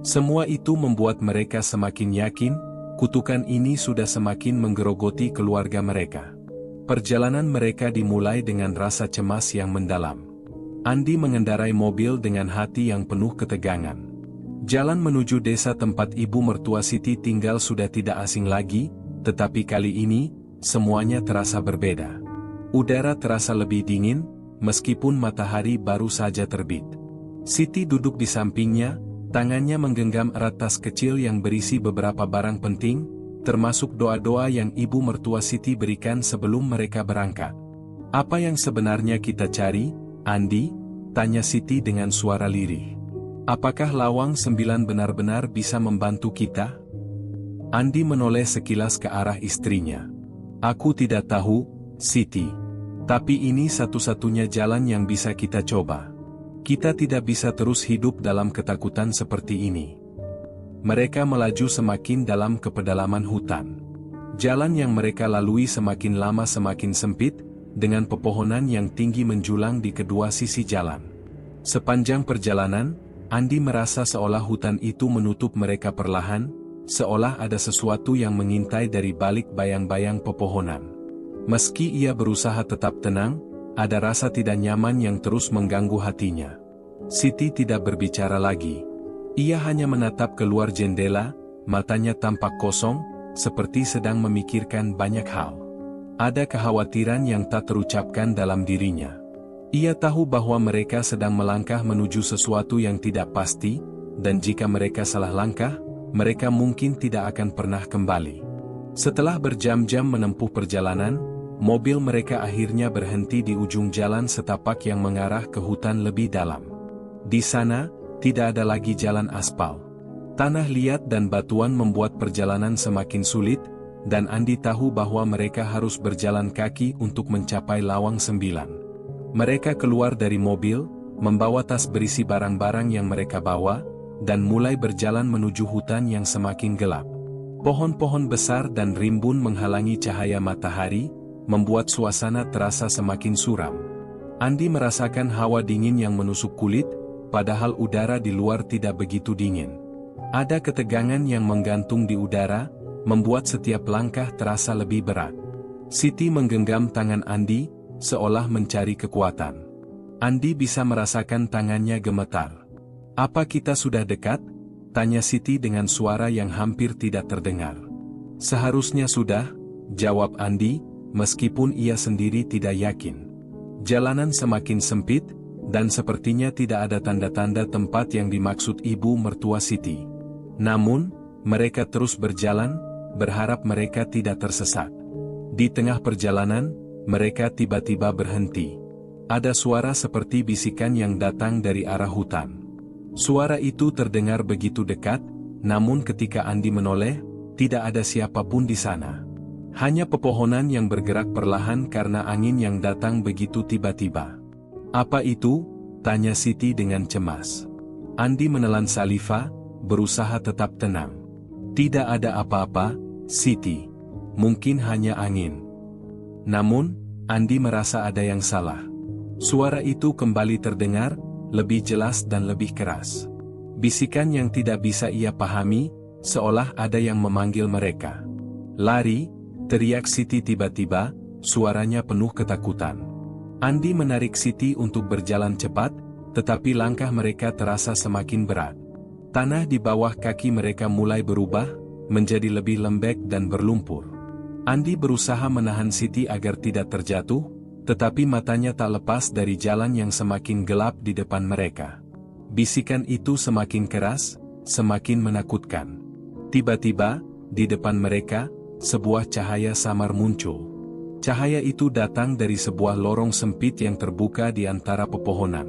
Semua itu membuat mereka semakin yakin, kutukan ini sudah semakin menggerogoti keluarga mereka. Perjalanan mereka dimulai dengan rasa cemas yang mendalam. Andi mengendarai mobil dengan hati yang penuh ketegangan. Jalan menuju desa tempat ibu mertua Siti tinggal sudah tidak asing lagi, tetapi kali ini, semuanya terasa berbeda. Udara terasa lebih dingin, meskipun matahari baru saja terbit. Siti duduk di sampingnya, tangannya menggenggam erat tas kecil yang berisi beberapa barang penting, termasuk doa-doa yang ibu mertua Siti berikan sebelum mereka berangkat. "Apa yang sebenarnya kita cari, Andi?" tanya Siti dengan suara lirih. "Apakah Lawang Sembilan benar-benar bisa membantu kita?" Andi menoleh sekilas ke arah istrinya. "Aku tidak tahu, Siti. Tapi ini satu-satunya jalan yang bisa kita coba. Kita tidak bisa terus hidup dalam ketakutan seperti ini." Mereka melaju semakin dalam ke pedalaman hutan. Jalan yang mereka lalui semakin lama semakin sempit, dengan pepohonan yang tinggi menjulang di kedua sisi jalan. Sepanjang perjalanan, Andi merasa seolah hutan itu menutup mereka perlahan, seolah ada sesuatu yang mengintai dari balik bayang-bayang pepohonan. Meski ia berusaha tetap tenang, ada rasa tidak nyaman yang terus mengganggu hatinya. Siti tidak berbicara lagi. Ia hanya menatap keluar jendela, matanya tampak kosong, seperti sedang memikirkan banyak hal. Ada kekhawatiran yang tak terucapkan dalam dirinya. Ia tahu bahwa mereka sedang melangkah menuju sesuatu yang tidak pasti, dan jika mereka salah langkah, mereka mungkin tidak akan pernah kembali. Setelah berjam-jam menempuh perjalanan, mobil mereka akhirnya berhenti di ujung jalan setapak yang mengarah ke hutan lebih dalam. Di sana, tidak ada lagi jalan aspal. Tanah liat dan batuan membuat perjalanan semakin sulit, dan Andi tahu bahwa mereka harus berjalan kaki untuk mencapai Lawang Sembilan. Mereka keluar dari mobil, membawa tas berisi barang-barang yang mereka bawa, dan mulai berjalan menuju hutan yang semakin gelap. Pohon-pohon besar dan rimbun menghalangi cahaya matahari, membuat suasana terasa semakin suram. Andi merasakan hawa dingin yang menusuk kulit, padahal udara di luar tidak begitu dingin. Ada ketegangan yang menggantung di udara, membuat setiap langkah terasa lebih berat. Siti menggenggam tangan Andi, seolah mencari kekuatan. Andi bisa merasakan tangannya gemetar. "Apa kita sudah dekat?" tanya Siti dengan suara yang hampir tidak terdengar. "Seharusnya sudah," jawab Andi, meskipun ia sendiri tidak yakin. Jalanan semakin sempit, dan sepertinya tidak ada tanda-tanda tempat yang dimaksud ibu mertua Siti. Namun, mereka terus berjalan, berharap mereka tidak tersesat. Di tengah perjalanan, mereka tiba-tiba berhenti. Ada suara seperti bisikan yang datang dari arah hutan. Suara itu terdengar begitu dekat, namun ketika Andi menoleh, tidak ada siapapun di sana. Hanya pepohonan yang bergerak perlahan karena angin yang datang begitu tiba-tiba. "Apa itu?" tanya Siti dengan cemas. Andi menelan saliva, berusaha tetap tenang. "Tidak ada apa-apa, Siti. Mungkin hanya angin." Namun, Andi merasa ada yang salah. Suara itu kembali terdengar, lebih jelas dan lebih keras. Bisikan yang tidak bisa ia pahami, seolah ada yang memanggil mereka. "Lari!" teriak Siti tiba-tiba, suaranya penuh ketakutan. Andi menarik Siti untuk berjalan cepat, tetapi langkah mereka terasa semakin berat. Tanah di bawah kaki mereka mulai berubah, menjadi lebih lembek dan berlumpur. Andi berusaha menahan Siti agar tidak terjatuh, tetapi matanya tak lepas dari jalan yang semakin gelap di depan mereka. Bisikan itu semakin keras, semakin menakutkan. Tiba-tiba, di depan mereka, sebuah cahaya samar muncul. Cahaya itu datang dari sebuah lorong sempit yang terbuka di antara pepohonan.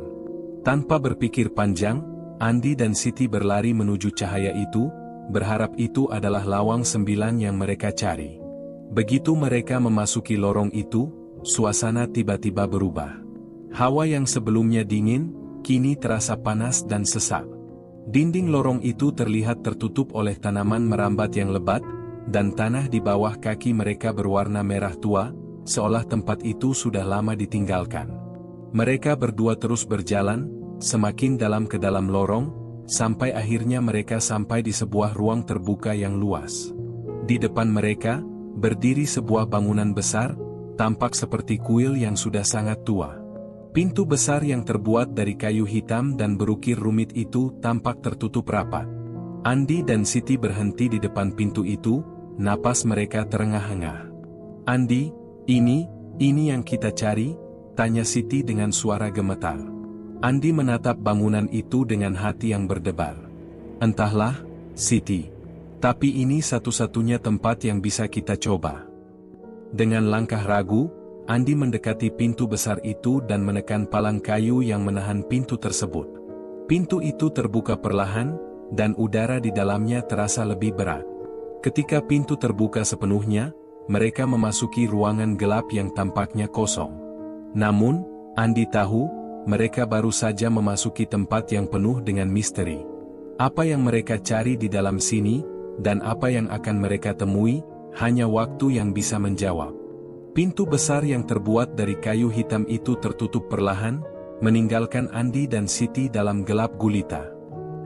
Tanpa berpikir panjang, Andi dan Siti berlari menuju cahaya itu, berharap itu adalah lawang 9 yang mereka cari. Begitu mereka memasuki lorong itu, suasana tiba-tiba berubah. Hawa yang sebelumnya dingin, kini terasa panas dan sesak. Dinding lorong itu terlihat tertutup oleh tanaman merambat yang lebat, dan tanah di bawah kaki mereka berwarna merah tua, seolah tempat itu sudah lama ditinggalkan. Mereka berdua terus berjalan, semakin dalam ke dalam lorong, sampai akhirnya mereka sampai di sebuah ruang terbuka yang luas. Di depan mereka, berdiri sebuah bangunan besar, tampak seperti kuil yang sudah sangat tua. Pintu besar yang terbuat dari kayu hitam dan berukir rumit itu tampak tertutup rapat. Andi dan Siti berhenti di depan pintu itu, napas mereka terengah-engah. "Andi, ini yang kita cari?" tanya Siti dengan suara gemetar. Andi menatap bangunan itu dengan hati yang berdebar. "Entahlah, Siti. Tapi ini satu-satunya tempat yang bisa kita coba." Dengan langkah ragu, Andi mendekati pintu besar itu dan menekan palang kayu yang menahan pintu tersebut. Pintu itu terbuka perlahan, dan udara di dalamnya terasa lebih berat. Ketika pintu terbuka sepenuhnya, mereka memasuki ruangan gelap yang tampaknya kosong. Namun, Andi tahu, mereka baru saja memasuki tempat yang penuh dengan misteri. Apa yang mereka cari di dalam sini, dan apa yang akan mereka temui, hanya waktu yang bisa menjawab. Pintu besar yang terbuat dari kayu hitam itu tertutup perlahan, meninggalkan Andi dan Siti dalam gelap gulita.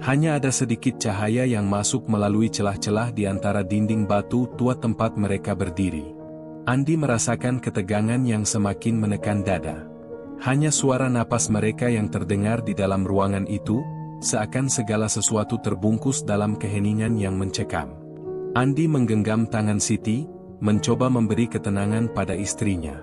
Hanya ada sedikit cahaya yang masuk melalui celah-celah di antara dinding batu tua tempat mereka berdiri. Andi merasakan ketegangan yang semakin menekan dada. Hanya suara napas mereka yang terdengar di dalam ruangan itu, seakan segala sesuatu terbungkus dalam keheningan yang mencekam. Andi menggenggam tangan Siti, mencoba memberi ketenangan pada istrinya.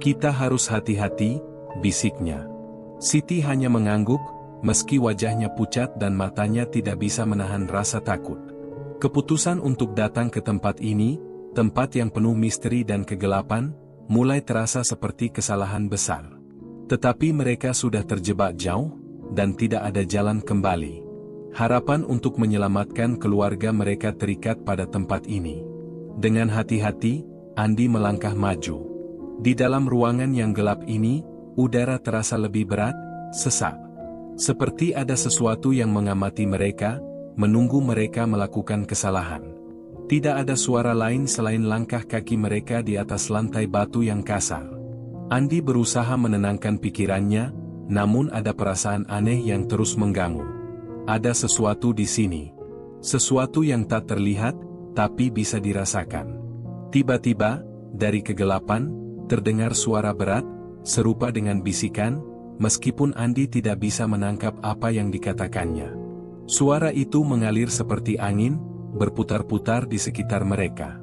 "Kita harus hati-hati," bisiknya. Siti hanya mengangguk, meski wajahnya pucat dan matanya tidak bisa menahan rasa takut. Keputusan untuk datang ke tempat ini, tempat yang penuh misteri dan kegelapan, mulai terasa seperti kesalahan besar. Tetapi mereka sudah terjebak jauh, dan tidak ada jalan kembali. Harapan untuk menyelamatkan keluarga mereka terikat pada tempat ini. Dengan hati-hati, Andi melangkah maju. Di dalam ruangan yang gelap ini, udara terasa lebih berat, sesak. Seperti ada sesuatu yang mengamati mereka, menunggu mereka melakukan kesalahan. Tidak ada suara lain selain langkah kaki mereka di atas lantai batu yang kasar. Andi berusaha menenangkan pikirannya, namun ada perasaan aneh yang terus mengganggu. Ada sesuatu di sini. Sesuatu yang tak terlihat, tapi bisa dirasakan. Tiba-tiba, dari kegelapan, terdengar suara berat, serupa dengan bisikan, meskipun Andi tidak bisa menangkap apa yang dikatakannya. Suara itu mengalir seperti angin, berputar-putar di sekitar mereka.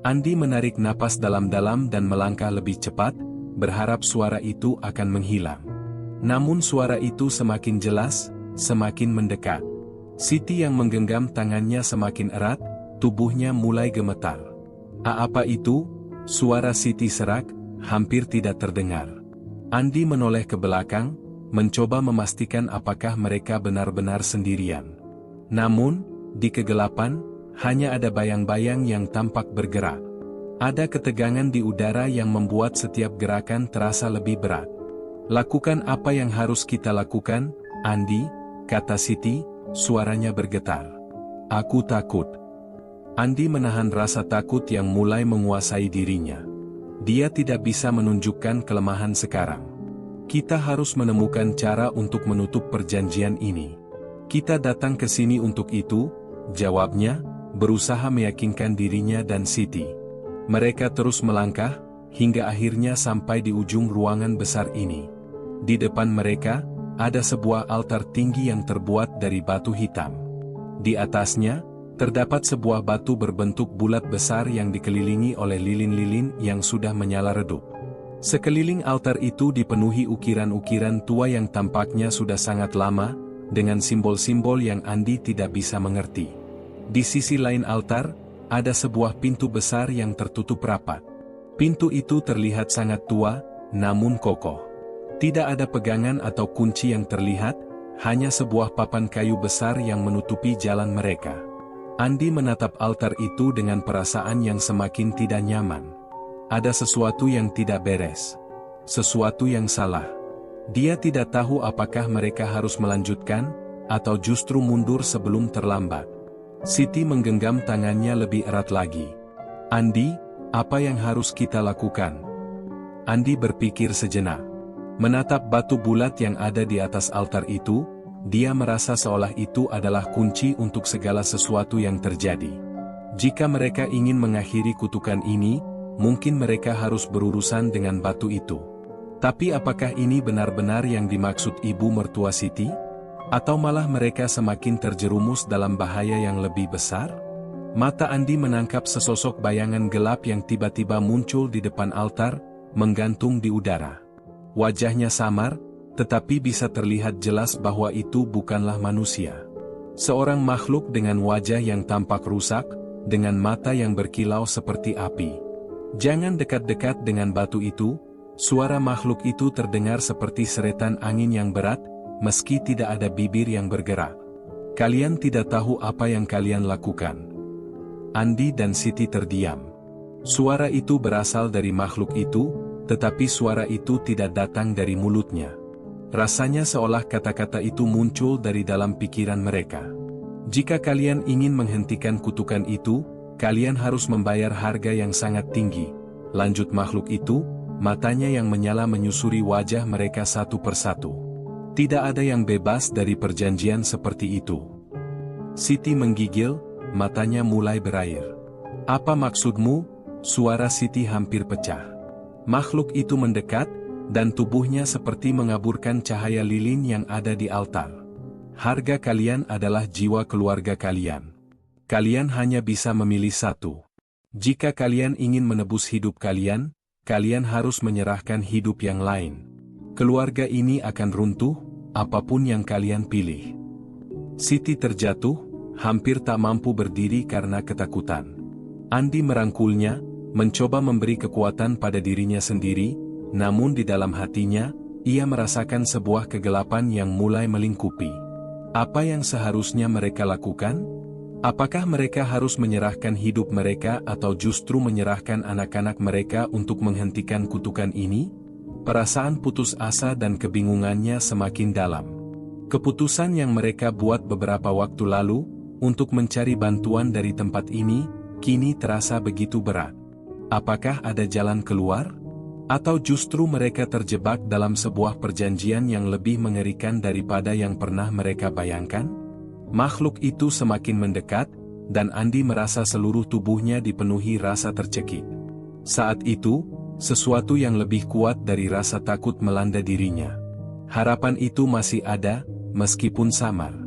Andi menarik napas dalam-dalam dan melangkah lebih cepat, berharap suara itu akan menghilang. Namun suara itu semakin jelas, semakin mendekat. Siti yang menggenggam tangannya semakin erat, tubuhnya mulai gemetar. "Apa itu?" suara Siti serak, hampir tidak terdengar. Andi menoleh ke belakang, mencoba memastikan apakah mereka benar-benar sendirian. Namun, di kegelapan, hanya ada bayang-bayang yang tampak bergerak. Ada ketegangan di udara yang membuat setiap gerakan terasa lebih berat. "Lakukan apa yang harus kita lakukan, Andi," kata Siti, suaranya bergetar. "Aku takut." Andi menahan rasa takut yang mulai menguasai dirinya. Dia tidak bisa menunjukkan kelemahan sekarang. "Kita harus menemukan cara untuk menutup perjanjian ini. Kita datang ke sini untuk itu," jawabnya, berusaha meyakinkan dirinya dan Siti. Mereka terus melangkah, hingga akhirnya sampai di ujung ruangan besar ini. Di depan mereka, ada sebuah altar tinggi yang terbuat dari batu hitam. Di atasnya, terdapat sebuah batu berbentuk bulat besar yang dikelilingi oleh lilin-lilin yang sudah menyala redup. Sekeliling altar itu dipenuhi ukiran-ukiran tua yang tampaknya sudah sangat lama, dengan simbol-simbol yang Andi tidak bisa mengerti. Di sisi lain altar, ada sebuah pintu besar yang tertutup rapat. Pintu itu terlihat sangat tua, namun kokoh. Tidak ada pegangan atau kunci yang terlihat, hanya sebuah papan kayu besar yang menutupi jalan mereka. Andi menatap altar itu dengan perasaan yang semakin tidak nyaman. Ada sesuatu yang tidak beres. Sesuatu yang salah. Dia tidak tahu apakah mereka harus melanjutkan, atau justru mundur sebelum terlambat. Siti menggenggam tangannya lebih erat lagi. Andi, apa yang harus kita lakukan? Andi berpikir sejenak. Menatap batu bulat yang ada di atas altar itu, dia merasa seolah itu adalah kunci untuk segala sesuatu yang terjadi. Jika mereka ingin mengakhiri kutukan ini, mungkin mereka harus berurusan dengan batu itu. Tapi apakah ini benar-benar yang dimaksud ibu mertua Siti? Atau malah mereka semakin terjerumus dalam bahaya yang lebih besar? Mata Andi menangkap sesosok bayangan gelap yang tiba-tiba muncul di depan altar, menggantung di udara. Wajahnya samar, tetapi bisa terlihat jelas bahwa itu bukanlah manusia. Seorang makhluk dengan wajah yang tampak rusak, dengan mata yang berkilau seperti api. Jangan dekat-dekat dengan batu itu. Suara makhluk itu terdengar seperti seretan angin yang berat, meski tidak ada bibir yang bergerak. Kalian tidak tahu apa yang kalian lakukan. Andi dan Siti terdiam. Suara itu berasal dari makhluk itu, tetapi suara itu tidak datang dari mulutnya. Rasanya seolah kata-kata itu muncul dari dalam pikiran mereka. Jika kalian ingin menghentikan kutukan itu, kalian harus membayar harga yang sangat tinggi. Lanjut makhluk itu, matanya yang menyala menyusuri wajah mereka satu persatu. Tidak ada yang bebas dari perjanjian seperti itu. Siti menggigil, matanya mulai berair. Apa maksudmu? Suara Siti hampir pecah. Makhluk itu mendekat, dan tubuhnya seperti mengaburkan cahaya lilin yang ada di altar. Harga kalian adalah jiwa keluarga kalian. Kalian hanya bisa memilih satu. Jika kalian ingin menebus hidup kalian, kalian harus menyerahkan hidup yang lain. Keluarga ini akan runtuh, apapun yang kalian pilih. Siti terjatuh, hampir tak mampu berdiri karena ketakutan. Andi merangkulnya, mencoba memberi kekuatan pada dirinya sendiri, namun di dalam hatinya, ia merasakan sebuah kegelapan yang mulai melingkupi. Apa yang seharusnya mereka lakukan? Apakah mereka harus menyerahkan hidup mereka atau justru menyerahkan anak-anak mereka untuk menghentikan kutukan ini? Perasaan putus asa dan kebingungannya semakin dalam. Keputusan yang mereka buat beberapa waktu lalu, untuk mencari bantuan dari tempat ini, kini terasa begitu berat. Apakah ada jalan keluar? Atau justru mereka terjebak dalam sebuah perjanjian yang lebih mengerikan daripada yang pernah mereka bayangkan? Makhluk itu semakin mendekat, dan Andi merasa seluruh tubuhnya dipenuhi rasa tercekik. Saat itu, sesuatu yang lebih kuat dari rasa takut melanda dirinya. Harapan itu masih ada, meskipun samar.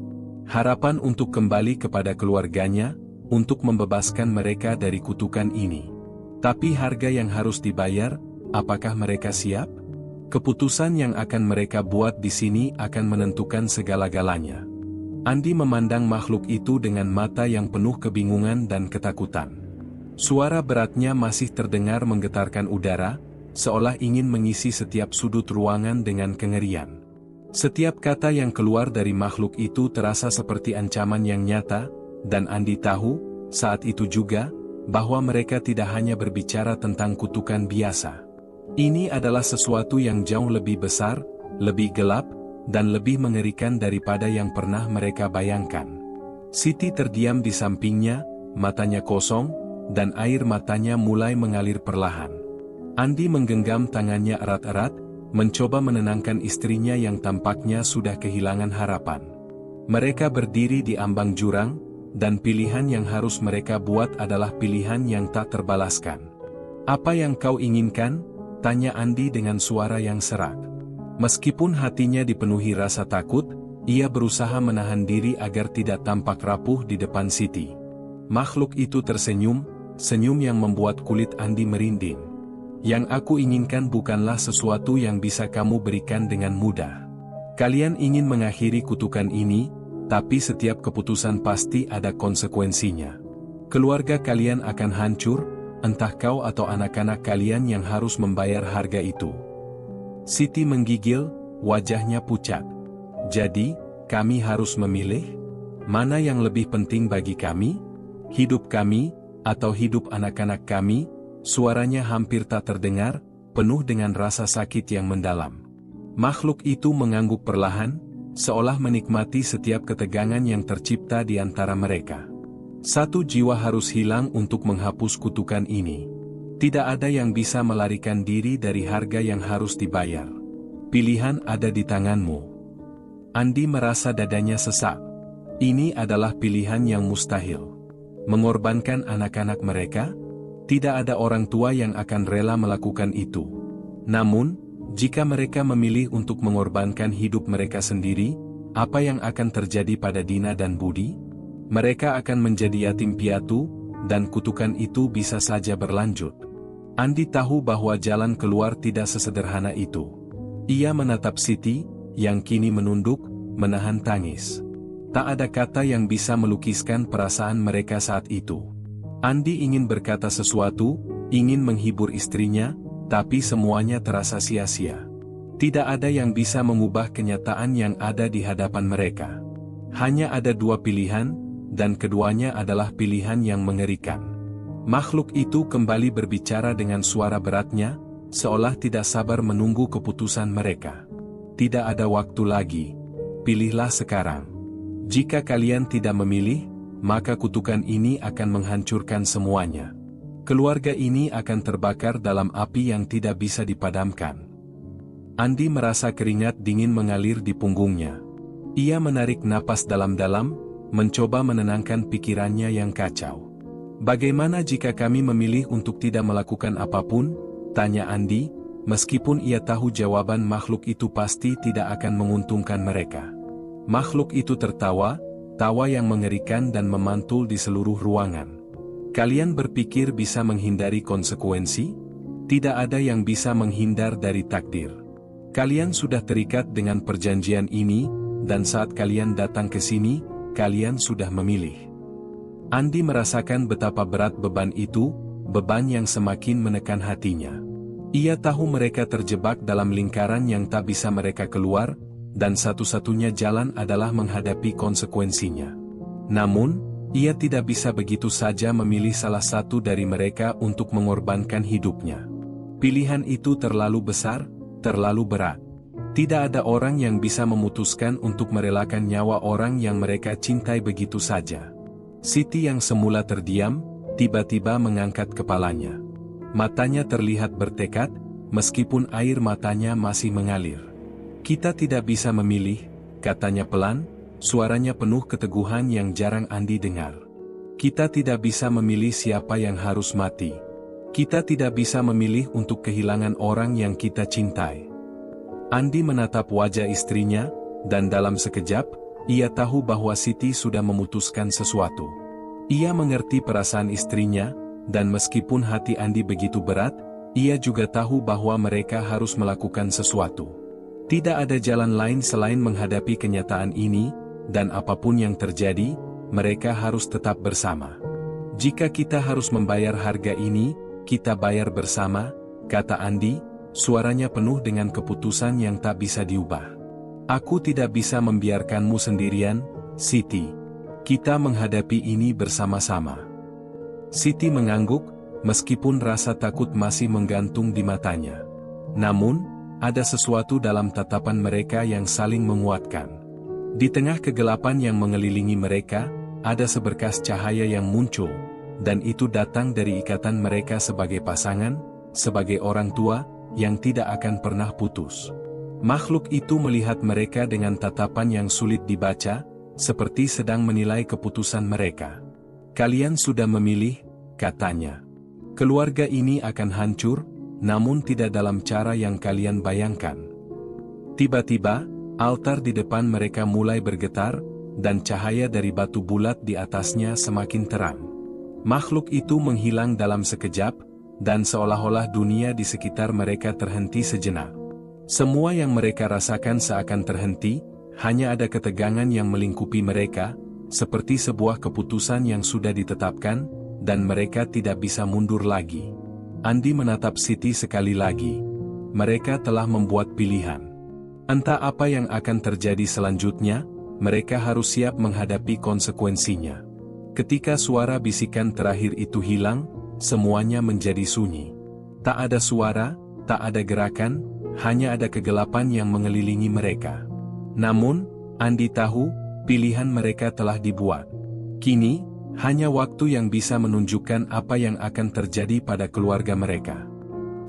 Harapan untuk kembali kepada keluarganya, untuk membebaskan mereka dari kutukan ini. Tapi harga yang harus dibayar, apakah mereka siap? Keputusan yang akan mereka buat di sini akan menentukan segala-galanya. Andi memandang makhluk itu dengan mata yang penuh kebingungan dan ketakutan. Suara beratnya masih terdengar menggetarkan udara, seolah ingin mengisi setiap sudut ruangan dengan kengerian. Setiap kata yang keluar dari makhluk itu terasa seperti ancaman yang nyata, dan Andi tahu, saat itu juga, bahwa mereka tidak hanya berbicara tentang kutukan biasa. Ini adalah sesuatu yang jauh lebih besar, lebih gelap, dan lebih mengerikan daripada yang pernah mereka bayangkan. Siti terdiam di sampingnya, matanya kosong, dan air matanya mulai mengalir perlahan. Andi menggenggam tangannya erat-erat, mencoba menenangkan istrinya yang tampaknya sudah kehilangan harapan. Mereka berdiri di ambang jurang, dan pilihan yang harus mereka buat adalah pilihan yang tak terbalaskan. Apa yang kau inginkan? Tanya Andi dengan suara yang serak. Meskipun hatinya dipenuhi rasa takut, ia berusaha menahan diri agar tidak tampak rapuh di depan Siti. Makhluk itu tersenyum, senyum yang membuat kulit Andi merinding. Yang aku inginkan bukanlah sesuatu yang bisa kamu berikan dengan mudah. Kalian ingin mengakhiri kutukan ini, tapi setiap keputusan pasti ada konsekuensinya. Keluarga kalian akan hancur, entah kau atau anak-anak kalian yang harus membayar harga itu. Siti menggigil, wajahnya pucat. Jadi, kami harus memilih? Mana yang lebih penting bagi kami? Hidup kami, atau hidup anak-anak kami? Suaranya hampir tak terdengar, penuh dengan rasa sakit yang mendalam. Makhluk itu mengangguk perlahan, seolah menikmati setiap ketegangan yang tercipta di antara mereka. Satu jiwa harus hilang untuk menghapus kutukan ini. Tidak ada yang bisa melarikan diri dari harga yang harus dibayar. Pilihan ada di tanganmu. Andi merasa dadanya sesak. Ini adalah pilihan yang mustahil. Mengorbankan anak-anak mereka? Tidak ada orang tua yang akan rela melakukan itu. Namun, jika mereka memilih untuk mengorbankan hidup mereka sendiri, apa yang akan terjadi pada Dina dan Budi? Mereka akan menjadi yatim piatu, dan kutukan itu bisa saja berlanjut. Andi tahu bahwa jalan keluar tidak sesederhana itu. Ia menatap Siti, yang kini menunduk, menahan tangis. Tak ada kata yang bisa melukiskan perasaan mereka saat itu. Andi ingin berkata sesuatu, ingin menghibur istrinya, tapi semuanya terasa sia-sia. Tidak ada yang bisa mengubah kenyataan yang ada di hadapan mereka. Hanya ada dua pilihan, dan keduanya adalah pilihan yang mengerikan. Makhluk itu kembali berbicara dengan suara beratnya, seolah tidak sabar menunggu keputusan mereka. Tidak ada waktu lagi. Pilihlah sekarang. Jika kalian tidak memilih, maka kutukan ini akan menghancurkan semuanya. Keluarga ini akan terbakar dalam api yang tidak bisa dipadamkan. Andi merasa keringat dingin mengalir di punggungnya. Ia menarik napas dalam-dalam, mencoba menenangkan pikirannya yang kacau. Bagaimana jika kami memilih untuk tidak melakukan apapun? Tanya Andi, meskipun ia tahu jawaban makhluk itu pasti tidak akan menguntungkan mereka. Makhluk itu tertawa, tawa yang mengerikan dan memantul di seluruh ruangan. Kalian berpikir bisa menghindari konsekuensi? Tidak ada yang bisa menghindar dari takdir. Kalian sudah terikat dengan perjanjian ini, dan saat kalian datang ke sini, kalian sudah memilih. Andi merasakan betapa berat beban itu, beban yang semakin menekan hatinya. Ia tahu mereka terjebak dalam lingkaran yang tak bisa mereka keluar, dan satu-satunya jalan adalah menghadapi konsekuensinya. Namun, ia tidak bisa begitu saja memilih salah satu dari mereka untuk mengorbankan hidupnya. Pilihan itu terlalu besar, terlalu berat. Tidak ada orang yang bisa memutuskan untuk merelakan nyawa orang yang mereka cintai begitu saja. Siti yang semula terdiam, tiba-tiba mengangkat kepalanya. Matanya terlihat bertekad, meskipun air matanya masih mengalir. Kita tidak bisa memilih, katanya pelan, suaranya penuh keteguhan yang jarang Andi dengar. Kita tidak bisa memilih siapa yang harus mati. Kita tidak bisa memilih untuk kehilangan orang yang kita cintai. Andi menatap wajah istrinya, dan dalam sekejap, ia tahu bahwa Siti sudah memutuskan sesuatu. Ia mengerti perasaan istrinya, dan meskipun hati Andi begitu berat, ia juga tahu bahwa mereka harus melakukan sesuatu. Tidak ada jalan lain selain menghadapi kenyataan ini, dan apapun yang terjadi, mereka harus tetap bersama. Jika kita harus membayar harga ini, kita bayar bersama, kata Andi, suaranya penuh dengan keputusan yang tak bisa diubah. Aku tidak bisa membiarkanmu sendirian, Siti. Kita menghadapi ini bersama-sama. Siti mengangguk, meskipun rasa takut masih menggantung di matanya. Namun, ada sesuatu dalam tatapan mereka yang saling menguatkan. Di tengah kegelapan yang mengelilingi mereka, ada seberkas cahaya yang muncul, dan itu datang dari ikatan mereka sebagai pasangan, sebagai orang tua, yang tidak akan pernah putus. Makhluk itu melihat mereka dengan tatapan yang sulit dibaca, seperti sedang menilai keputusan mereka. Kalian sudah memilih, katanya. Keluarga ini akan hancur, namun tidak dalam cara yang kalian bayangkan. Tiba-tiba, altar di depan mereka mulai bergetar, dan cahaya dari batu bulat di atasnya semakin terang. Makhluk itu menghilang dalam sekejap, dan seolah-olah dunia di sekitar mereka terhenti sejenak. Semua yang mereka rasakan seakan terhenti, hanya ada ketegangan yang melingkupi mereka, seperti sebuah keputusan yang sudah ditetapkan, dan mereka tidak bisa mundur lagi. Andi menatap Siti sekali lagi. Mereka telah membuat pilihan. Entah apa yang akan terjadi selanjutnya, mereka harus siap menghadapi konsekuensinya. Ketika suara bisikan terakhir itu hilang, semuanya menjadi sunyi. Tak ada suara, tak ada gerakan, hanya ada kegelapan yang mengelilingi mereka. Namun, Andi tahu, pilihan mereka telah dibuat. Kini, hanya waktu yang bisa menunjukkan apa yang akan terjadi pada keluarga mereka.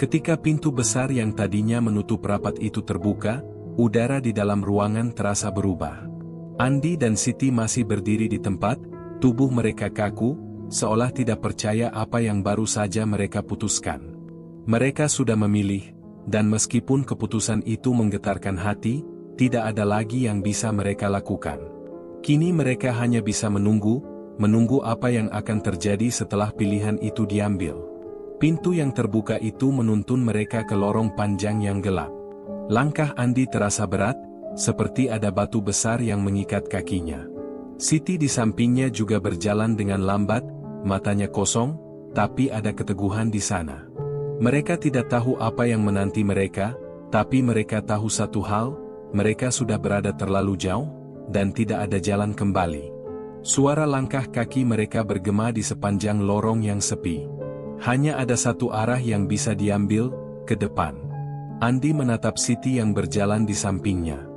Ketika pintu besar yang tadinya menutup rapat itu terbuka, udara di dalam ruangan terasa berubah. Andi dan Siti masih berdiri di tempat, tubuh mereka kaku, seolah tidak percaya apa yang baru saja mereka putuskan. Mereka sudah memilih, dan meskipun keputusan itu menggetarkan hati, tidak ada lagi yang bisa mereka lakukan. Kini mereka hanya bisa menunggu apa yang akan terjadi setelah pilihan itu diambil. Pintu yang terbuka itu menuntun mereka ke lorong panjang yang gelap. Langkah Andi terasa berat, seperti ada batu besar yang mengikat kakinya. Siti di sampingnya juga berjalan dengan lambat, matanya kosong, tapi ada keteguhan di sana. Mereka tidak tahu apa yang menanti mereka, tapi mereka tahu satu hal, mereka sudah berada terlalu jauh, dan tidak ada jalan kembali. Suara langkah kaki mereka bergema di sepanjang lorong yang sepi. Hanya ada satu arah yang bisa diambil, ke depan. Andi menatap Siti yang berjalan di sampingnya.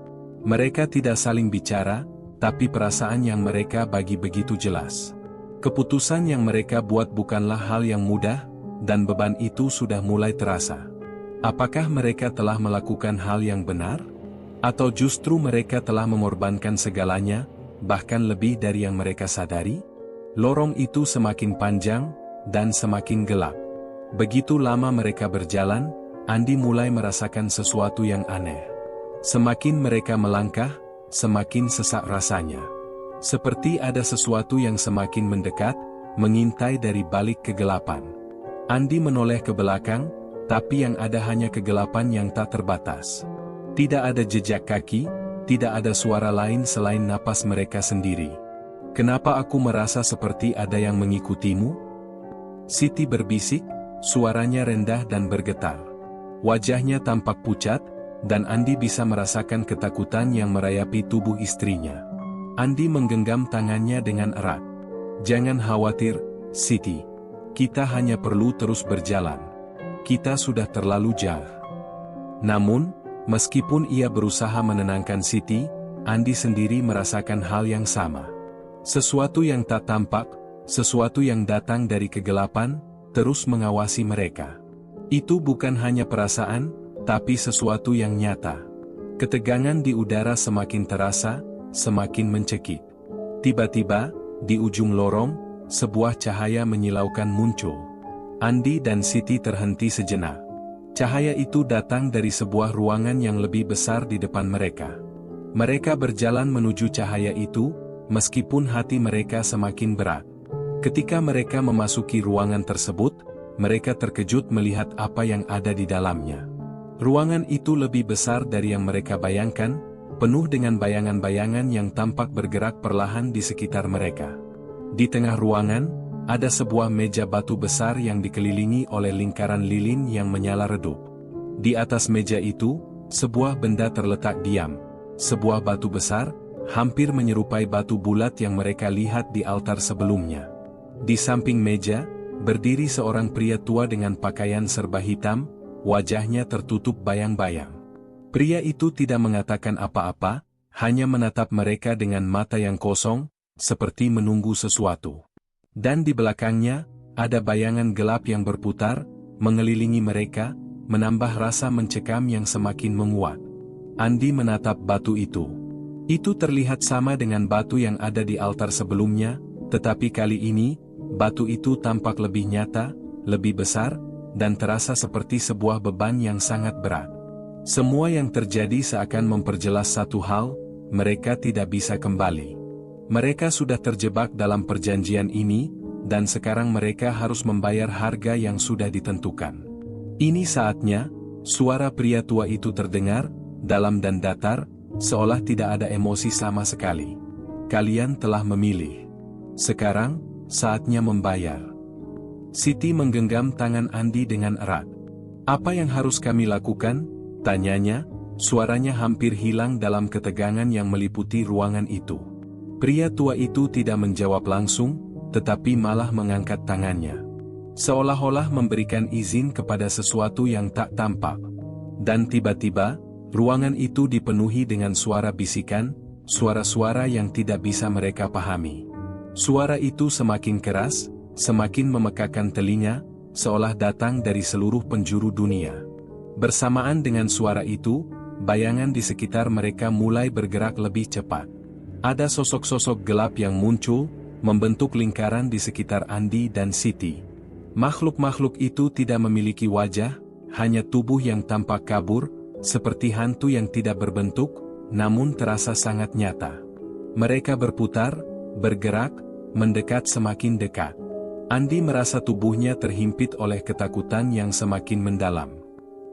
Mereka tidak saling bicara, tapi perasaan yang mereka bagi begitu jelas. Keputusan yang mereka buat bukanlah hal yang mudah, dan beban itu sudah mulai terasa. Apakah mereka telah melakukan hal yang benar? Atau justru mereka telah mengorbankan segalanya, bahkan lebih dari yang mereka sadari? Lorong itu semakin panjang, dan semakin gelap. Begitu lama mereka berjalan, Andi mulai merasakan sesuatu yang aneh. Semakin mereka melangkah, semakin sesak rasanya. Seperti ada sesuatu yang semakin mendekat, mengintai dari balik kegelapan. Andi menoleh ke belakang, tapi yang ada hanya kegelapan yang tak terbatas. Tidak ada jejak kaki, tidak ada suara lain selain napas mereka sendiri. Kenapa aku merasa seperti ada yang mengikutimu? Siti berbisik, suaranya rendah dan bergetar. Wajahnya tampak pucat, dan Andi bisa merasakan ketakutan yang merayapi tubuh istrinya. Andi menggenggam tangannya dengan erat. Jangan khawatir, Siti. Kita hanya perlu terus berjalan. Kita sudah terlalu jauh. Namun, meskipun ia berusaha menenangkan Siti, Andi sendiri merasakan hal yang sama. Sesuatu yang tak tampak, sesuatu yang datang dari kegelapan, terus mengawasi mereka. Itu bukan hanya perasaan, tapi sesuatu yang nyata. Ketegangan di udara semakin terasa, semakin mencekik. Tiba-tiba, di ujung lorong, sebuah cahaya menyilaukan muncul. Andi dan Siti terhenti sejenak. Cahaya itu datang dari sebuah ruangan yang lebih besar di depan mereka. Mereka berjalan menuju cahaya itu, meskipun hati mereka semakin berat. Ketika mereka memasuki ruangan tersebut, mereka terkejut melihat apa yang ada di dalamnya. Ruangan itu lebih besar dari yang mereka bayangkan, penuh dengan bayangan-bayangan yang tampak bergerak perlahan di sekitar mereka. Di tengah ruangan, ada sebuah meja batu besar yang dikelilingi oleh lingkaran lilin yang menyala redup. Di atas meja itu, sebuah benda terletak diam. Sebuah batu besar, hampir menyerupai batu bulat yang mereka lihat di altar sebelumnya. Di samping meja, berdiri seorang pria tua dengan pakaian serba hitam, wajahnya tertutup bayang-bayang. Pria itu tidak mengatakan apa-apa, hanya menatap mereka dengan mata yang kosong, seperti menunggu sesuatu. Dan di belakangnya, ada bayangan gelap yang berputar, mengelilingi mereka, menambah rasa mencekam yang semakin menguat. Andi menatap batu itu. Itu terlihat sama dengan batu yang ada di altar sebelumnya, tetapi kali ini, batu itu tampak lebih nyata, lebih besar, dan terasa seperti sebuah beban yang sangat berat. Semua yang terjadi seakan memperjelas satu hal, mereka tidak bisa kembali. Mereka sudah terjebak dalam perjanjian ini, dan sekarang mereka harus membayar harga yang sudah ditentukan. Ini saatnya, suara pria tua itu terdengar, dalam dan datar, seolah tidak ada emosi sama sekali. Kalian telah memilih. Sekarang, saatnya membayar. Siti menggenggam tangan Andi dengan erat. Apa yang harus kami lakukan? Tanyanya, suaranya hampir hilang dalam ketegangan yang meliputi ruangan itu. Pria tua itu tidak menjawab langsung, tetapi malah mengangkat tangannya. Seolah-olah memberikan izin kepada sesuatu yang tak tampak. Dan tiba-tiba, ruangan itu dipenuhi dengan suara bisikan, suara-suara yang tidak bisa mereka pahami. Suara itu semakin keras, semakin memekakan telinga, seolah datang dari seluruh penjuru dunia. Bersamaan dengan suara itu, bayangan di sekitar mereka mulai bergerak lebih cepat. Ada sosok-sosok gelap yang muncul, membentuk lingkaran di sekitar Andi dan Siti. Makhluk-makhluk itu tidak memiliki wajah, hanya tubuh yang tampak kabur, seperti hantu yang tidak berbentuk, namun terasa sangat nyata. Mereka berputar, bergerak, mendekat semakin dekat. Andi merasa tubuhnya terhimpit oleh ketakutan yang semakin mendalam.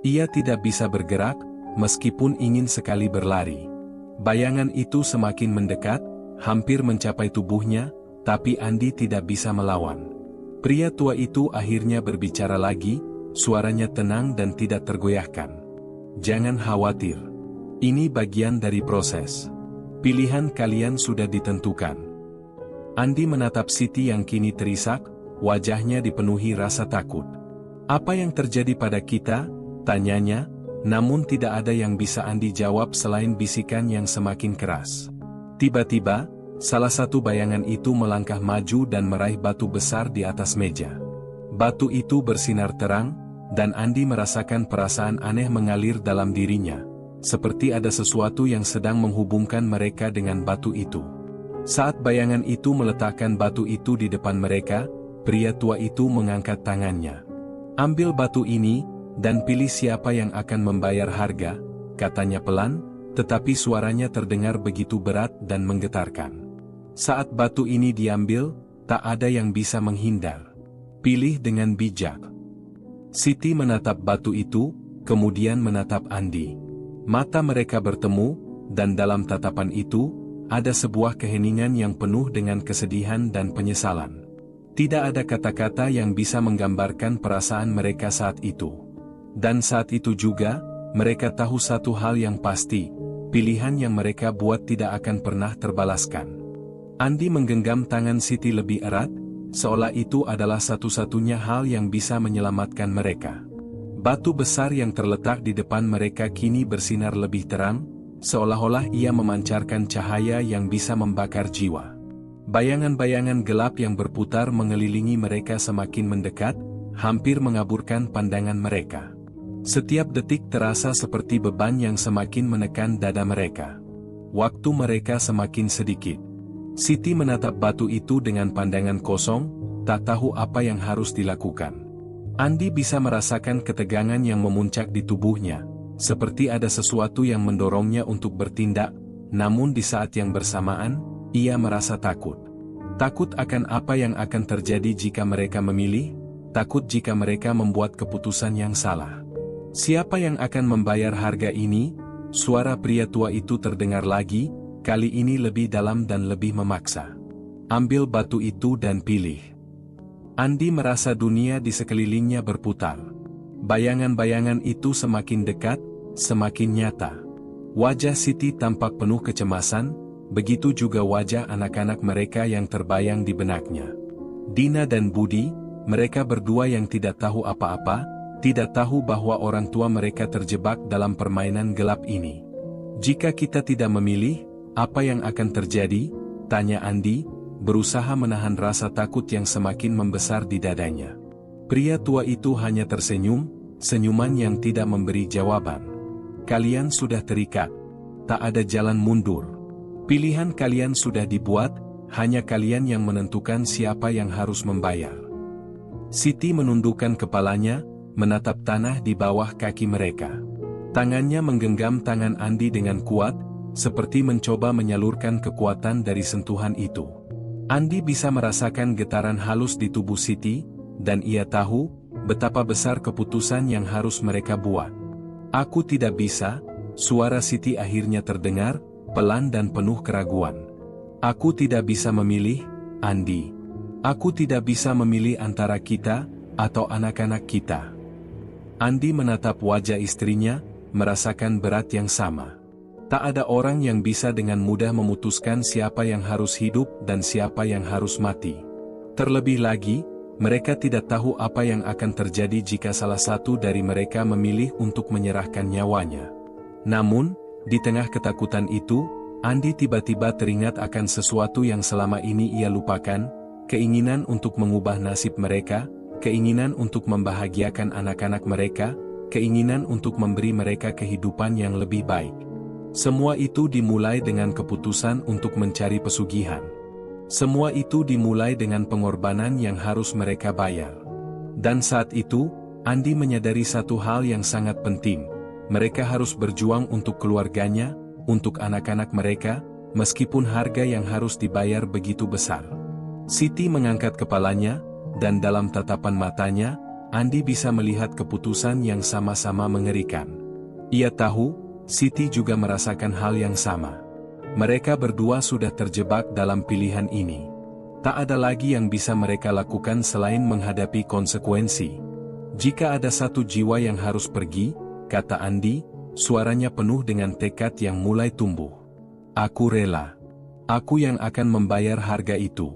Ia tidak bisa bergerak, meskipun ingin sekali berlari. Bayangan itu semakin mendekat, hampir mencapai tubuhnya, tapi Andi tidak bisa melawan. Pria tua itu akhirnya berbicara lagi, suaranya tenang dan tidak tergoyahkan. Jangan khawatir. Ini bagian dari proses. Pilihan kalian sudah ditentukan. Andi menatap Siti yang kini terisak, wajahnya dipenuhi rasa takut. Apa yang terjadi pada kita? Tanyanya, namun tidak ada yang bisa Andi jawab selain bisikan yang semakin keras. Tiba-tiba, salah satu bayangan itu melangkah maju dan meraih batu besar di atas meja. Batu itu bersinar terang, dan Andi merasakan perasaan aneh mengalir dalam dirinya, seperti ada sesuatu yang sedang menghubungkan mereka dengan batu itu. Saat bayangan itu meletakkan batu itu di depan mereka, pria tua itu mengangkat tangannya. Ambil batu ini, dan pilih siapa yang akan membayar harga, katanya pelan, tetapi suaranya terdengar begitu berat dan menggetarkan. Saat batu ini diambil, tak ada yang bisa menghindar. Pilih dengan bijak. Siti menatap batu itu, kemudian menatap Andi. Mata mereka bertemu, dan dalam tatapan itu, ada sebuah keheningan yang penuh dengan kesedihan dan penyesalan. Tidak ada kata-kata yang bisa menggambarkan perasaan mereka saat itu. Dan saat itu juga, mereka tahu satu hal yang pasti, pilihan yang mereka buat tidak akan pernah terbalaskan. Andi menggenggam tangan Siti lebih erat, seolah itu adalah satu-satunya hal yang bisa menyelamatkan mereka. Batu besar yang terletak di depan mereka kini bersinar lebih terang, seolah-olah ia memancarkan cahaya yang bisa membakar jiwa. Bayangan-bayangan gelap yang berputar mengelilingi mereka semakin mendekat, hampir mengaburkan pandangan mereka. Setiap detik terasa seperti beban yang semakin menekan dada mereka. Waktu mereka semakin sedikit. Siti menatap batu itu dengan pandangan kosong, tak tahu apa yang harus dilakukan. Andi bisa merasakan ketegangan yang memuncak di tubuhnya, seperti ada sesuatu yang mendorongnya untuk bertindak, namun di saat yang bersamaan, ia merasa takut. Takut akan apa yang akan terjadi jika mereka memilih, takut jika mereka membuat keputusan yang salah. Siapa yang akan membayar harga ini? Suara pria tua itu terdengar lagi, kali ini lebih dalam dan lebih memaksa. Ambil batu itu dan pilih. Andi merasa dunia di sekelilingnya berputar. Bayangan-bayangan itu semakin dekat, semakin nyata. Wajah Siti tampak penuh kecemasan, begitu juga wajah anak-anak mereka yang terbayang di benaknya. Dina dan Budi, mereka berdua yang tidak tahu apa-apa, tidak tahu bahwa orang tua mereka terjebak dalam permainan gelap ini. Jika kita tidak memilih, apa yang akan terjadi? Tanya Andi, berusaha menahan rasa takut yang semakin membesar di dadanya. Pria tua itu hanya tersenyum, senyuman yang tidak memberi jawaban. Kalian sudah terikat. Tak ada jalan mundur. Pilihan kalian sudah dibuat, hanya kalian yang menentukan siapa yang harus membayar. Siti menundukkan kepalanya, menatap tanah di bawah kaki mereka. Tangannya menggenggam tangan Andi dengan kuat, seperti mencoba menyalurkan kekuatan dari sentuhan itu. Andi bisa merasakan getaran halus di tubuh Siti, dan ia tahu betapa besar keputusan yang harus mereka buat. Aku tidak bisa, suara Siti akhirnya terdengar, pelan dan penuh keraguan. Aku tidak bisa memilih, Andi. Aku tidak bisa memilih antara kita, atau anak-anak kita. Andi menatap wajah istrinya, merasakan berat yang sama. Tak ada orang yang bisa dengan mudah memutuskan siapa yang harus hidup dan siapa yang harus mati. Terlebih lagi, mereka tidak tahu apa yang akan terjadi jika salah satu dari mereka memilih untuk menyerahkan nyawanya. Namun, di tengah ketakutan itu, Andi tiba-tiba teringat akan sesuatu yang selama ini ia lupakan, keinginan untuk mengubah nasib mereka, keinginan untuk membahagiakan anak-anak mereka, keinginan untuk memberi mereka kehidupan yang lebih baik. Semua itu dimulai dengan keputusan untuk mencari pesugihan. Semua itu dimulai dengan pengorbanan yang harus mereka bayar. Dan saat itu, Andi menyadari satu hal yang sangat penting. Mereka harus berjuang untuk keluarganya, untuk anak-anak mereka, meskipun harga yang harus dibayar begitu besar. Siti mengangkat kepalanya, dan dalam tatapan matanya, Andi bisa melihat keputusan yang sama-sama mengerikan. Ia tahu, Siti juga merasakan hal yang sama. Mereka berdua sudah terjebak dalam pilihan ini. Tak ada lagi yang bisa mereka lakukan selain menghadapi konsekuensi. Jika ada satu jiwa yang harus pergi, kata Andi, suaranya penuh dengan tekad yang mulai tumbuh. Aku rela. Aku yang akan membayar harga itu.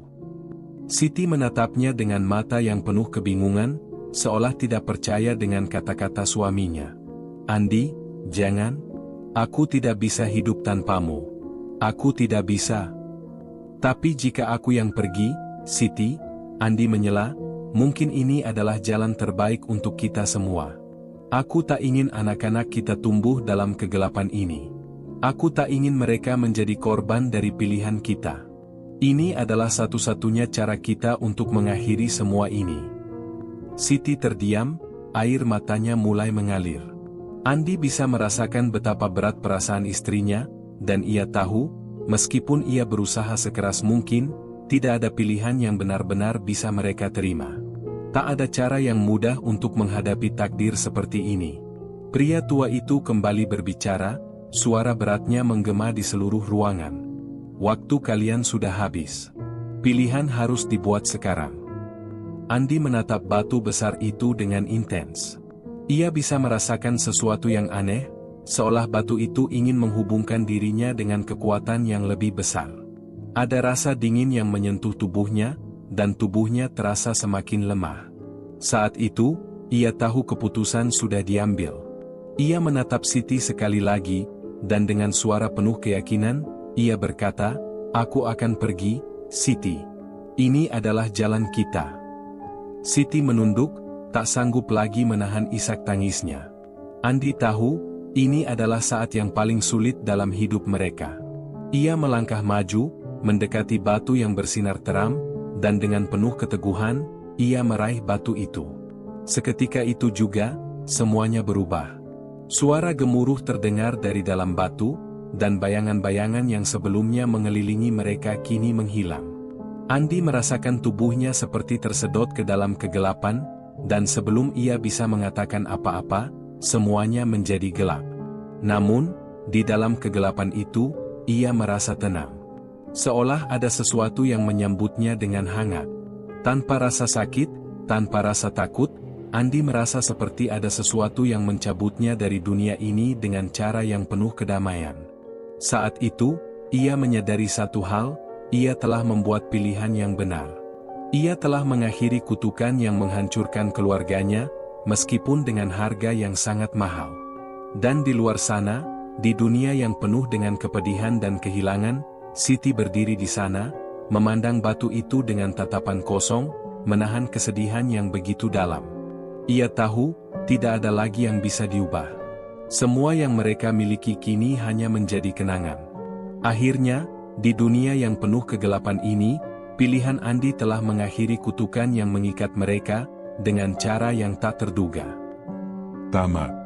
Siti menatapnya dengan mata yang penuh kebingungan, seolah tidak percaya dengan kata-kata suaminya. Andi, jangan. Aku tidak bisa hidup tanpamu. Aku tidak bisa. Tapi jika aku yang pergi, Siti, Andi menyela, mungkin ini adalah jalan terbaik untuk kita semua. Aku tak ingin anak-anak kita tumbuh dalam kegelapan ini. Aku tak ingin mereka menjadi korban dari pilihan kita. Ini adalah satu-satunya cara kita untuk mengakhiri semua ini. Siti terdiam, air matanya mulai mengalir. Andi bisa merasakan betapa berat perasaan istrinya, dan ia tahu, meskipun ia berusaha sekeras mungkin, tidak ada pilihan yang benar-benar bisa mereka terima. Tak ada cara yang mudah untuk menghadapi takdir seperti ini. Pria tua itu kembali berbicara, suara beratnya menggema di seluruh ruangan. Waktu kalian sudah habis. Pilihan harus dibuat sekarang. Andi menatap batu besar itu dengan intens. Ia bisa merasakan sesuatu yang aneh, seolah batu itu ingin menghubungkan dirinya dengan kekuatan yang lebih besar. Ada rasa dingin yang menyentuh tubuhnya, dan tubuhnya terasa semakin lemah. Saat itu, ia tahu keputusan sudah diambil. Ia menatap Siti sekali lagi, dan dengan suara penuh keyakinan, ia berkata, "Aku akan pergi, Siti. Ini adalah jalan kita." Siti menunduk, tak sanggup lagi menahan isak tangisnya. Andi tahu, ini adalah saat yang paling sulit dalam hidup mereka. Ia melangkah maju, mendekati batu yang bersinar terang, dan dengan penuh keteguhan, ia meraih batu itu. Seketika itu juga, semuanya berubah. Suara gemuruh terdengar dari dalam batu, dan bayangan-bayangan yang sebelumnya mengelilingi mereka kini menghilang. Andi merasakan tubuhnya seperti tersedot ke dalam kegelapan, dan sebelum ia bisa mengatakan apa-apa, semuanya menjadi gelap. Namun, di dalam kegelapan itu, ia merasa tenang. Seolah ada sesuatu yang menyambutnya dengan hangat. Tanpa rasa sakit, tanpa rasa takut, Andi merasa seperti ada sesuatu yang mencabutnya dari dunia ini dengan cara yang penuh kedamaian. Saat itu, ia menyadari satu hal, ia telah membuat pilihan yang benar. Ia telah mengakhiri kutukan yang menghancurkan keluarganya, meskipun dengan harga yang sangat mahal. Dan di luar sana, di dunia yang penuh dengan kepedihan dan kehilangan, Siti berdiri di sana, memandang batu itu dengan tatapan kosong, menahan kesedihan yang begitu dalam. Ia tahu, tidak ada lagi yang bisa diubah. Semua yang mereka miliki kini hanya menjadi kenangan. Akhirnya, di dunia yang penuh kegelapan ini, pilihan Andi telah mengakhiri kutukan yang mengikat mereka, dengan cara yang tak terduga. Tama.